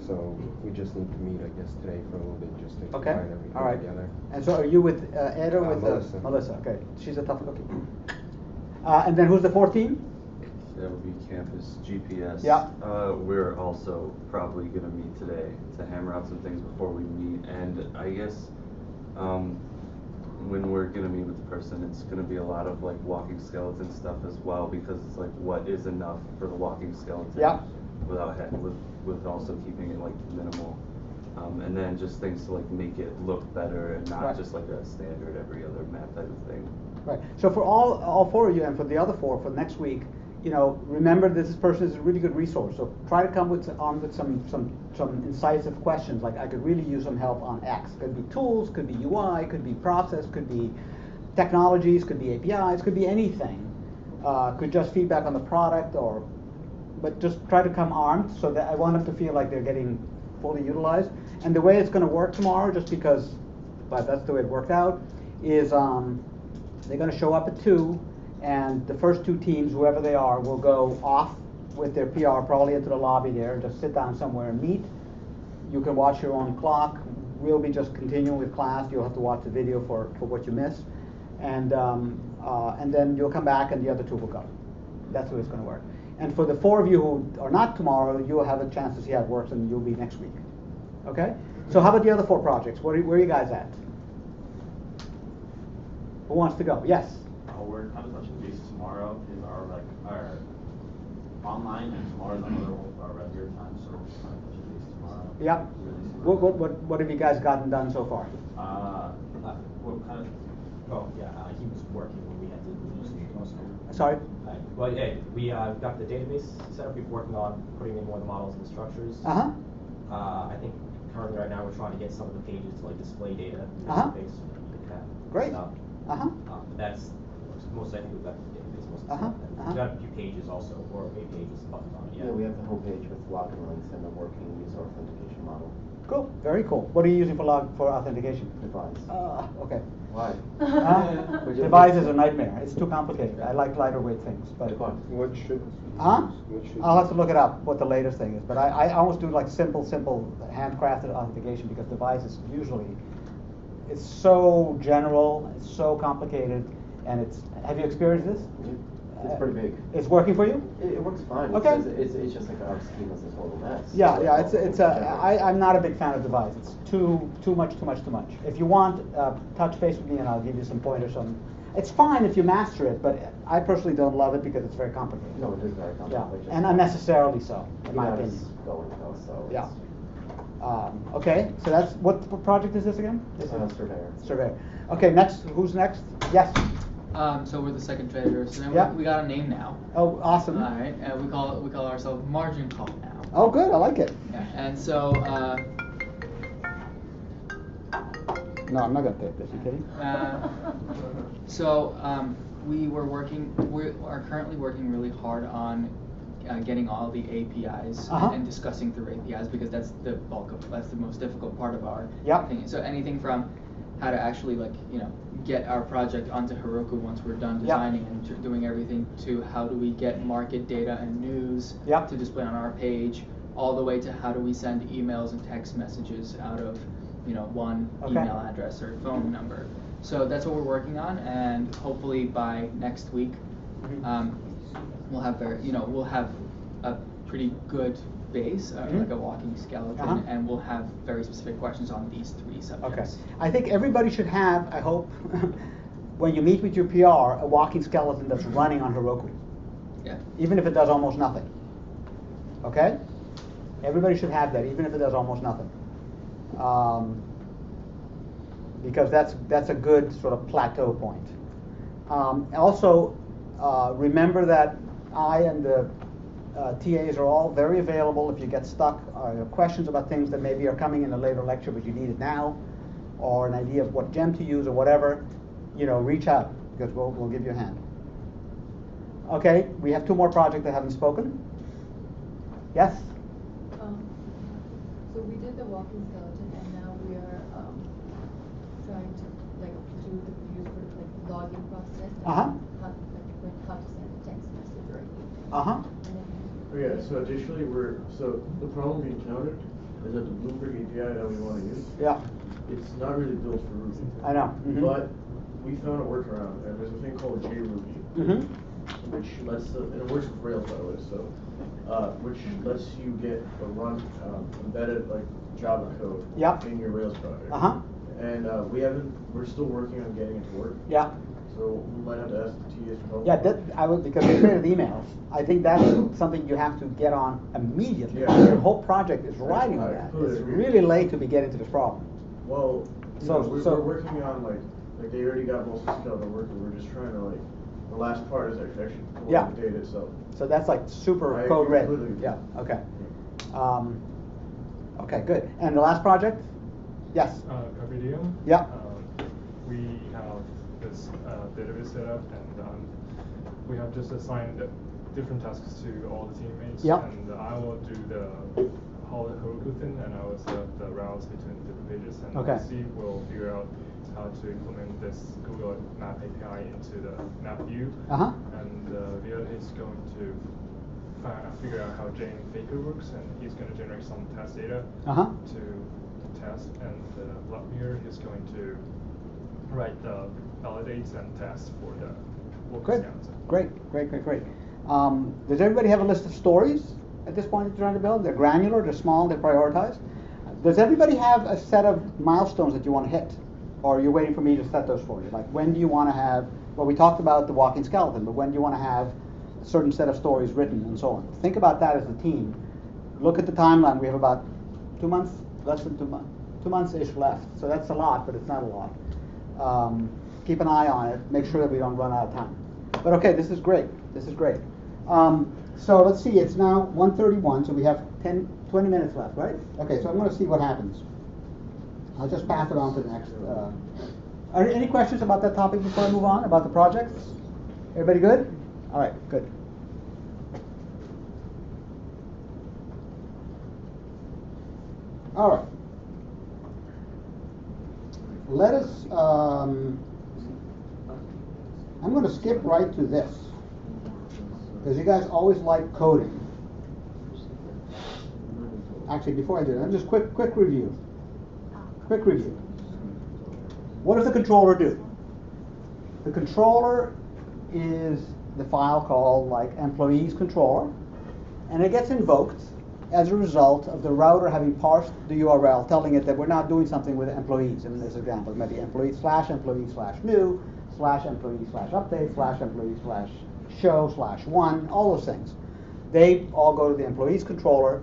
So we just need to meet, I guess, today for a little bit just to combine everything together. And so are you with Ed or with Melissa? Melissa, okay. She's a tough cookie. And then who's the 4th team? That would be Campus GPS. Yeah. We're also probably going to meet today to hammer out some things before we meet. And I guess when we're going to meet with the person, it's going to be a lot of like walking skeleton stuff as well, because it's like what is enough for the walking skeleton without with also keeping it like minimal. And then just things to like make it look better and not just like a standard every other map type of thing. Right. So for all 4 of you and for the other 4 for next week, you know, remember this person is a really good resource. So try to come with some incisive questions. Like, I could really use some help on X. Could be tools, could be UI, could be process, could be technologies, could be APIs, could be anything. Could just feedback on the product, but just try to come armed so that I want them to feel like they're getting fully utilized. And the way it's going to work tomorrow, just because, but that's the way it worked out, is they're going to show up at 2. And the first 2 teams, whoever they are, will go off with their PR, probably into the lobby there, and just sit down somewhere and meet. You can watch your own clock, we'll be just continuing with class. You'll have to watch the video for what you missed. And then you'll come back and the other two will go. That's the way it's going to work. And for the 4 of you who are not tomorrow, you'll have a chance to see how it works and you'll be next week. Okay? So how about the other 4 projects? Where are you guys at? Who wants to go? Yes? We're kind of touching base tomorrow is our online and tomorrow's our regular time, so we're kind of touching base tomorrow. Yeah. What have you guys gotten done so far? We're kind of, he was working when we had to lose. Sorry? Well, yeah, we got the database set up. We're working on putting in more of the models and the structures. I think currently right now we're trying to get some of the pages to like display data. Great. That's most, I think we've got the database most of the stuff. We've got a few pages also, or 8 pages buttons on it. Yeah, we have the homepage with login links and a working user authentication model. Cool, very cool. What are you using for authentication? Devise. Okay. Why? Devise is a nightmare. It's too complicated. I like lighter weight things, but. What should? I'll have to look it up what the latest thing is. But I almost do like simple handcrafted authentication because Devise is usually it's so general, it's so complicated, and it's. Have you experienced this? It's pretty big. It's working for you? It works fine. Okay. It's just like our scheme is a total mess. Yeah. I'm not a big fan of Devise. It's too much. If you want, touch base with me and I'll give you some pointers on. It's fine if you master it, but I personally don't love it because it's very complicated. No, it is very complicated. Yeah, and unnecessarily so, in my opinion. So yeah. Okay, so that's what project is this again? Surveyor. Surveyor. Okay, next. Who's next? Yes. So we're the second trader. So then we got a name now. Oh, awesome. All right, we call ourselves Margin Call now. Oh, good. I like it. Yeah, and so. No, I'm not gonna take this. You kidding? We are currently working really hard on getting all the APIs and discussing through APIs because that's the most difficult part of our thing. So anything from how to actually get our project onto Heroku once we're done designing and doing everything to how do we get market data and news to display on our page, all the way to how do we send emails and text messages out of one email address or phone number. So that's what we're working on, and hopefully by next week we'll have a pretty good base, like a walking skeleton, and we'll have very specific questions on these 3 subjects. Okay. I think everybody should have, I hope, when you meet with your PR, a walking skeleton that's running on Heroku. Yeah. Even if it does almost nothing. Okay? Everybody should have that, even if it does almost nothing. Because that's a good sort of plateau point. Also, remember that I and the TAs are all very available if you get stuck or you have questions about things that maybe are coming in a later lecture but you need it now, or an idea of what gem to use or whatever, reach out because we'll give you a hand. Okay, we have 2 more projects that haven't spoken. Yes? So we did the walking skeleton and now we are trying to do the views for login process. How to send a text message or email. So additionally the problem we encountered is that the Bloomberg API that we want to use, it's not really built for Ruby. I know. But we found a workaround, and there's a thing called JRuby, which lets and it works with Rails by the way, so which lets you get or run embedded Java code in your Rails project. And we're still working on getting it to work. Yeah. So we might have to ask the TAs for help. Yeah, because we created emails. I think that's something you have to get on immediately. Your whole project is riding on that. It's really late to be getting to this problem. Well, we're working on they already got most of the skeleton working. We're just trying to the last part is actually pulling the data itself. So that's super code red. Yeah. Okay. Okay. Good. And the last project? Yes. Carpedium. Yeah. We have this database set up, and we have just assigned different tasks to all the teammates. Yeah. And I will do the whole Heroku thing, and I will set up the routes between different pages, and C will figure out how to implement this Google Map API into the map view. And Via is going to figure out how Jane Faker works, and he's going to generate some test data to test, and Vladimir is going to write the validates and tests for the walking Good. skeleton. Great. Does everybody have a list of stories at this point that you're trying to build? They're granular, they're small, they're prioritized. Does everybody have a set of milestones that you want to hit? Or are you waiting for me to set those for you? Like, when do you want to have, well, we talked about the walking skeleton, but when do you want to have a certain set of stories written and so on? Think about that as a team. Look at the timeline. We have about 2 months, less than 2 months, 2 months-ish left. So that's a lot, but it's not a lot. Keep an eye on it. Make sure that we don't run out of time. But okay, this is great. So let's see, it's now 1:31, so we have 20 minutes left, right? Okay, so I'm going to see what happens. I'll just pass it on to the next. Are there any questions about that topic before I move on, about the projects? Everybody good? All right, good. All right. Let us, I'm going to skip right to this, because you guys always like coding. Actually, before I do that, just quick review. What does the controller do? The controller is the file called like employees controller, and it gets invoked as a result of the router having parsed the URL, telling it that we're not doing something with employees. In this example, it might be employee/new, /employee/update, /employee/show/one, all those things. They all go to the employees controller.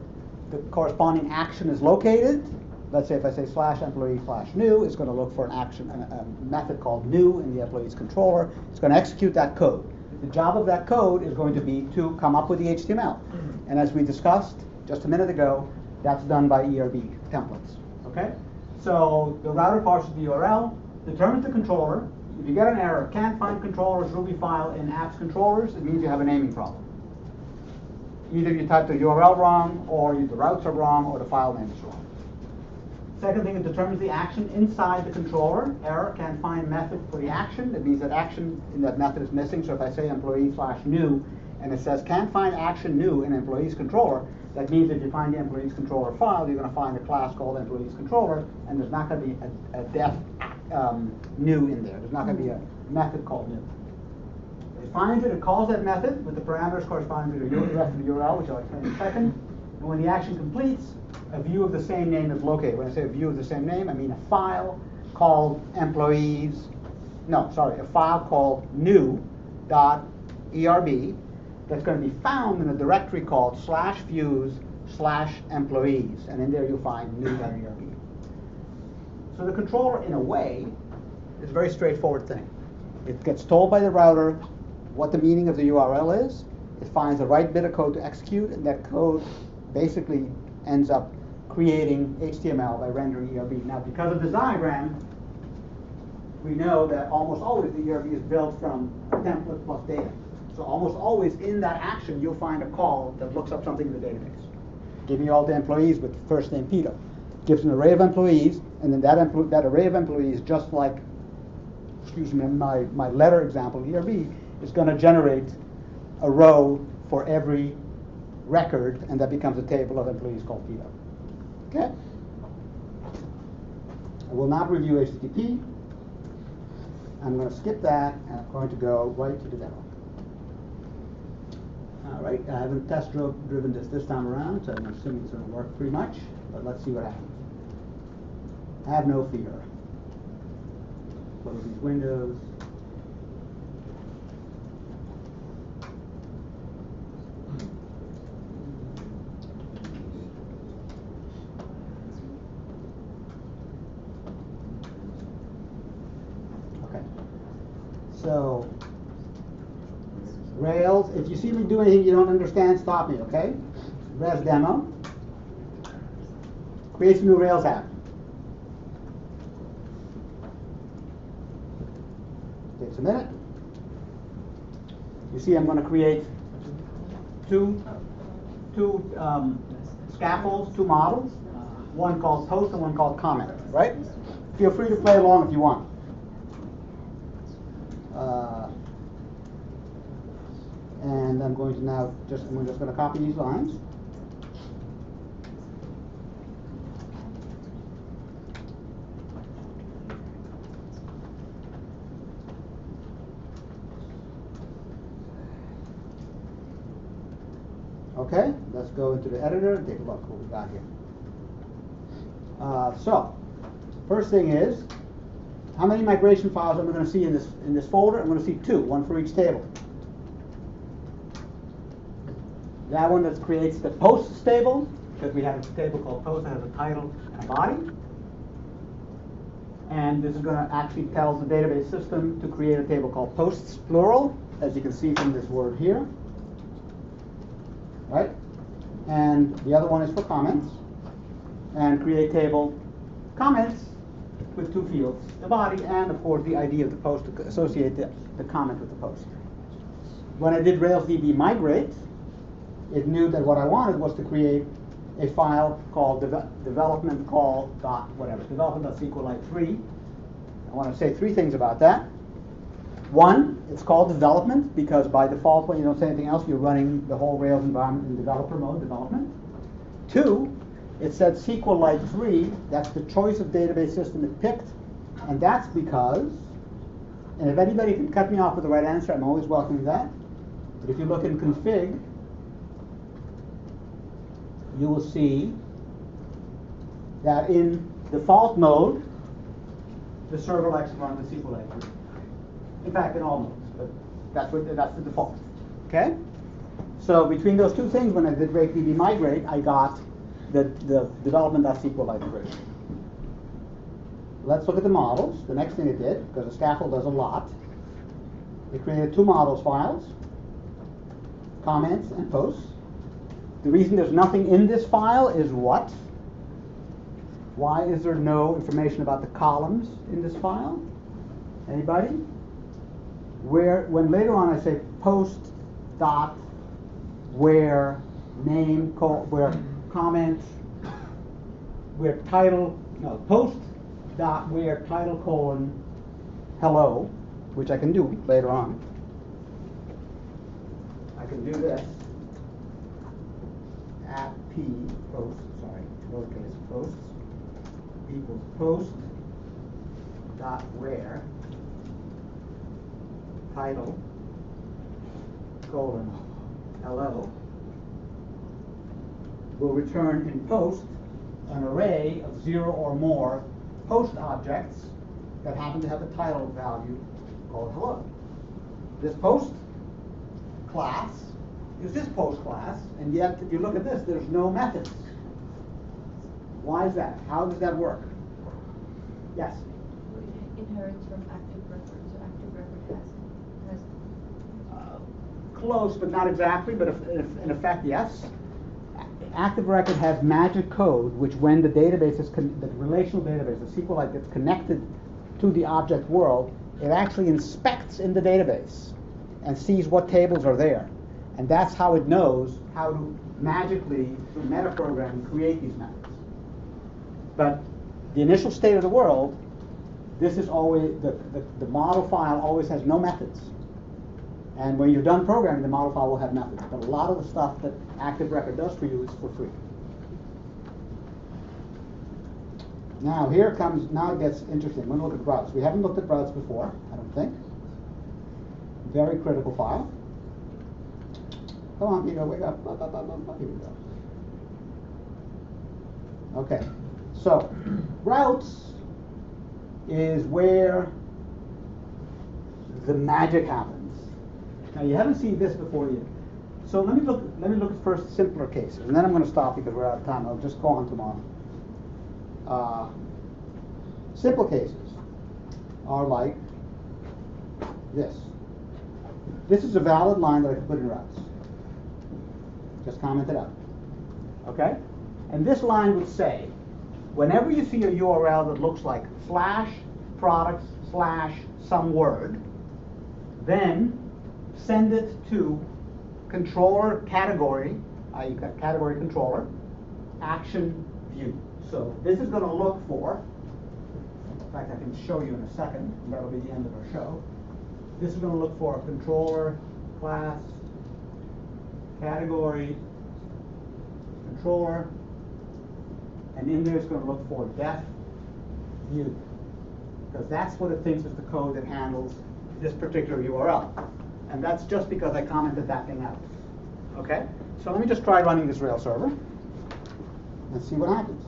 The corresponding action is located. Let's say if I say /employee/new, it's going to look for an action, a method called new in the employees controller. It's going to execute that code. The job of that code is going to be to come up with the HTML. And as we discussed just a minute ago, that's done by ERB templates. Okay? So the router parses the URL, determines the controller. If you get an error, can't find controllers Ruby file in apps controllers, it means you have a naming problem. Either you typed the URL wrong, or the routes are wrong, or the file name is wrong. Second thing, it determines the action inside the controller. Error, can't find method for the action. That means that action in that method is missing. So if I say employee/new, and it says can't find action new in employees controller, that means if you find the employees controller file, you're going to find a class called employees controller, and there's not going to be a def new in there. There's not going to be a method called new. It finds it, it calls that method with the parameters corresponding to the rest of the URL, which I'll explain in a second. And when the action completes, a view of the same name is located. When I say a view of the same name, I mean a file called a file called new.erb that's going to be found in a directory called /views/employees. And in there you'll find new.erb. So the controller, in a way, is a very straightforward thing. It gets told by the router what the meaning of the URL is. It finds the right bit of code to execute, and that code basically ends up creating HTML by rendering ERB. Now, because of this diagram, we know that almost always the ERB is built from a template plus data. So almost always in that action, you'll find a call that looks up something in the database. Give me all the employees with first name Peter. Gives an array of employees, and then that array of employees, just like, my letter example, ERB, is going to generate a row for every record, and that becomes a table of employees called Peter. Okay? I will not review HTTP. I'm going to skip that, and I'm going to go right to the demo. All right, I haven't test driven this time around, so I'm assuming it's going to work pretty much, but let's see what happens. Have no fear. Close these windows. So, Rails, if you see me do anything you don't understand, stop me, okay? Rails demo. Creates a new Rails app. Takes a minute. You see I'm going to create two scaffolds, two models. One called post and one called comment, right? Feel free to play along if you want. And I'm going to now I'm just going to copy these lines. Okay, let's go into the editor and take a look what we got here. So, first thing is, how many migration files am I going to see in this folder? I'm going to see 2, one for each table. That one that creates the posts table, because we have a table called post that has a title and a body. And this is going to actually tell the database system to create a table called posts, plural, as you can see from this word here. Right? And the other one is for comments. And create table comments with 2 fields, the body and, of course, the ID of the post to associate the comment with the post. When I did RailsDB migrate, it knew that what I wanted was to create a file called development call dot whatever, development.sqlite3. I want to say 3 things about that. 1, it's called development because by default, when you don't say anything else, you're running the whole Rails environment in developer mode, development. 2, it said SQLite3, that's the choice of database system it picked, and that's because, and if anybody can cut me off with the right answer, I'm always welcoming that. But if you look in config, you will see that in default mode, the server likes to run the SQLite3. In fact, in all modes, but that's the default. Okay? So between those 2 things, when I did RakeDB migrate, I got the development.sqlite3. Let's look at the models. The next thing it did, because the scaffold does a lot, it created 2 models files, comments and posts. The reason there's nothing in this file is what? Why is there no information about the columns in this file? Anybody? When later on I say post dot where name where comment where title post dot where title colon hello, which I can do later on. I can do this at p post, sorry, lowercase posts equals post dot where title colon hello will return in post an array of 0 or more post objects that happen to have a title value called hello. This post class is this post class, and yet if you look at this, there's no methods. Why is that? How does that work? Yes? It inherits from active record, so active record has close, but not exactly, but if in effect, yes. Active record has magic code, which when the database is, the relational database, the SQLite gets connected to the object world, it actually inspects in the database and sees what tables are there. And that's how it knows how to magically, through metaprogramming, create these methods. But the initial state of the world, this is always, the model file always has no methods. And when you're done programming, the model file will have methods. But a lot of the stuff that Active Record does for you is for free. Now now it gets interesting. We're going to look at routes. We haven't looked at routes before, I don't think. Very critical file. Come on, Peter, wake up. Here we go. Okay, so routes is where the magic happens. Now you haven't seen this before yet. So let me look at first simpler cases, and then I'm going to stop because we're out of time. I'll just go on tomorrow. Simple cases are like this. This is a valid line that I can put in routes. Just comment it out. Okay? And this line would say, whenever you see a URL that looks like /products/some word, then send it to controller category, i.e. category controller, action view. So this is going to look for, in fact I can show you in a second, and that'll be the end of our show. This is going to look for a controller, class, category, controller, and in there it's going to look for def view, because that's what it thinks is the code that handles this particular URL. And that's just because I commented that thing out. Okay? So let me just try running this Rails server and see what happens.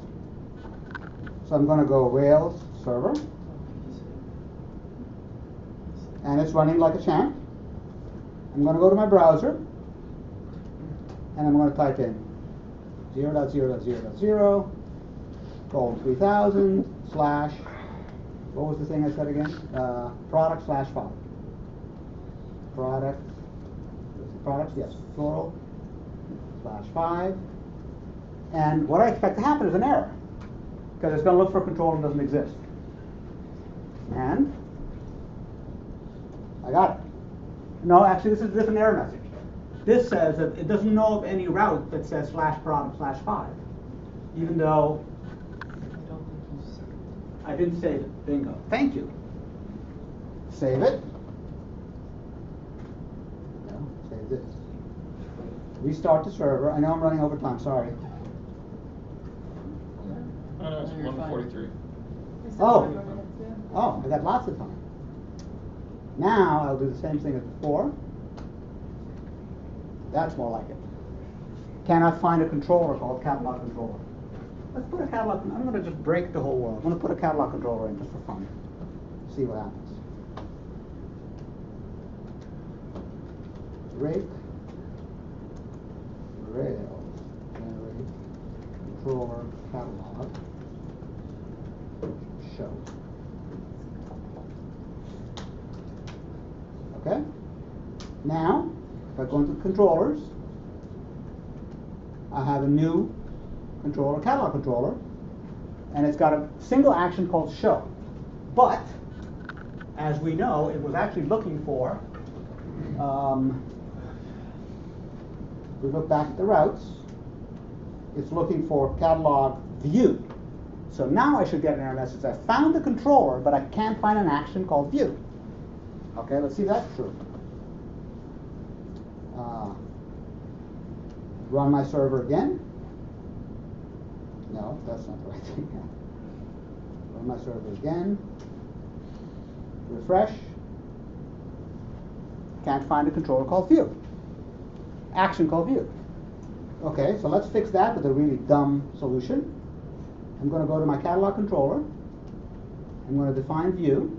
So I'm going to go Rails server, and it's running like a champ. I'm going to go to my browser, and I'm going to type in 0.0.0.0 :3000 slash, what was the thing I said again? Product slash file. Products, yes, plural, /5. And what I expect to happen is an error, because it's going to look for a controller that doesn't exist. And I got it. No, actually, this is a different error message. This says that it doesn't know of any route that says /product/5, even though I didn't save it. Bingo. Thank you. Save it. No, save this. Restart the server. I know I'm running over time. Sorry. No, it's 1:43. Oh, I got lots of time. Now I'll do the same thing as before. That's more like it. Cannot find a controller called catalog controller. Let's put a catalog. I'm going to just break the whole world. I'm going to put a catalog controller in just for fun. See what happens. Break Rails generate controller catalog show. Okay. Now, if I go into controllers, I have a new controller, catalog controller, and it's got a single action called show. But, as we know, it was actually looking for, we look back at the routes, it's looking for catalog view. So now I should get an error message. I found the controller, but I can't find an action called view. Okay, let's see if that's true. Run my server again. No, that's not the right thing. Run my server again. Refresh. Can't find a controller called view. Action called view. Okay, so let's fix that with a really dumb solution. I'm going to go to my catalog controller. I'm going to define view.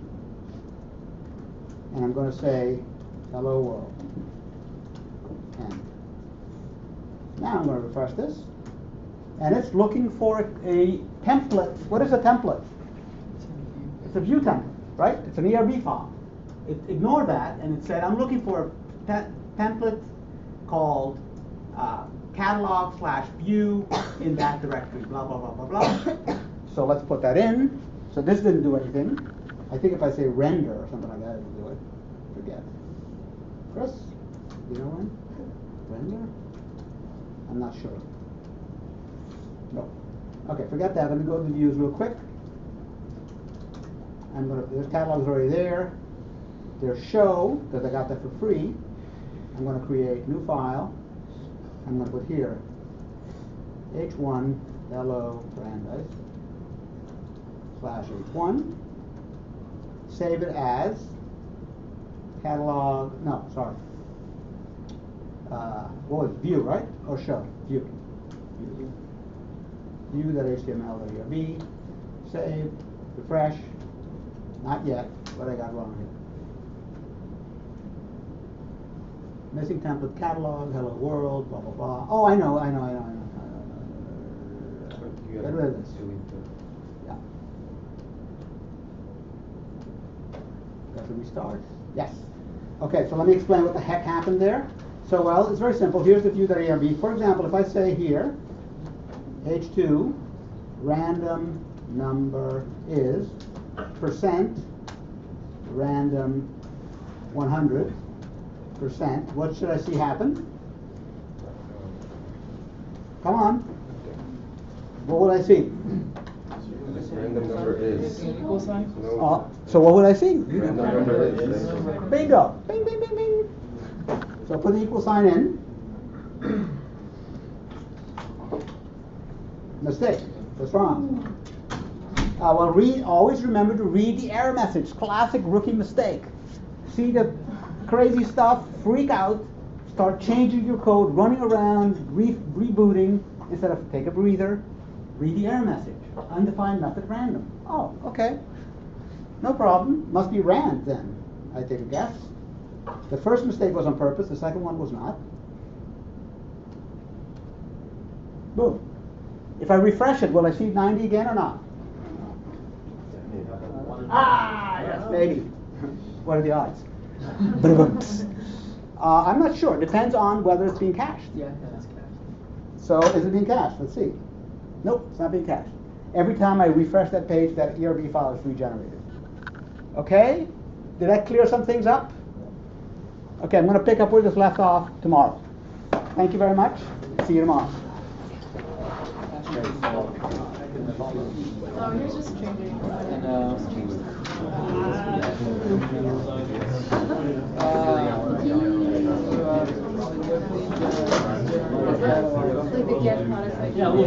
And I'm going to say hello world. And now I'm going to refresh this. And it's looking for a template. What is a template? It's a view template, right? It's an ERB file. It ignored that, and it said, I'm looking for a template called catalog/view in that directory, blah, blah, blah, blah, blah. So let's put that in. So this didn't do anything. I think if I say render or something like that, it'll do it. Forget. Chris, you know when? Render? I'm not sure. No. Okay, forget that. Let me go to the views real quick. There's catalog's already there. There's show, because I got that for free. I'm going to create new file. I'm going to put here h1 hello Brandeis /h1. Save it as catalog. No, sorry. What was it? View, right? Or show? View. View.html.erb. Save. Refresh. Not yet. What I got wrong here? Missing template catalog, hello world, blah, blah, blah. Oh, I know. Get rid of this. Yeah. Got to restart? Yes. Okay, so let me explain what the heck happened there. So, well, it's very simple. Here's the view.erb. For example, if I say here, h2 random number is % random 100%, what should I see happen? Come on. What would I see? Random number is. So what would I see? Random number is. Bingo. Bing, bing, bing, bing. So put the equal sign in. Mistake. That's wrong. Well, always remember to read the error message. Classic rookie mistake. See the crazy stuff, freak out, start changing your code, running around, rebooting, instead of take a breather, read the error message, undefined method random. Oh, okay. No problem. Must be rand then, I take a guess. The first mistake was on purpose, the second one was not. Boom. If I refresh it, will I see 90 again or not? Yes, maybe. What are the odds? I'm not sure. Depends on whether it's being cached. Yeah, it's cached. So is it being cached? Let's see. Nope, it's not being cached. Every time I refresh that page, that ERB file is regenerated. Okay? Did that clear some things up? Okay, I'm going to pick up where this left off tomorrow. Thank you very much. See you tomorrow. Oh, here's just changing. Like the get product. Yeah, well,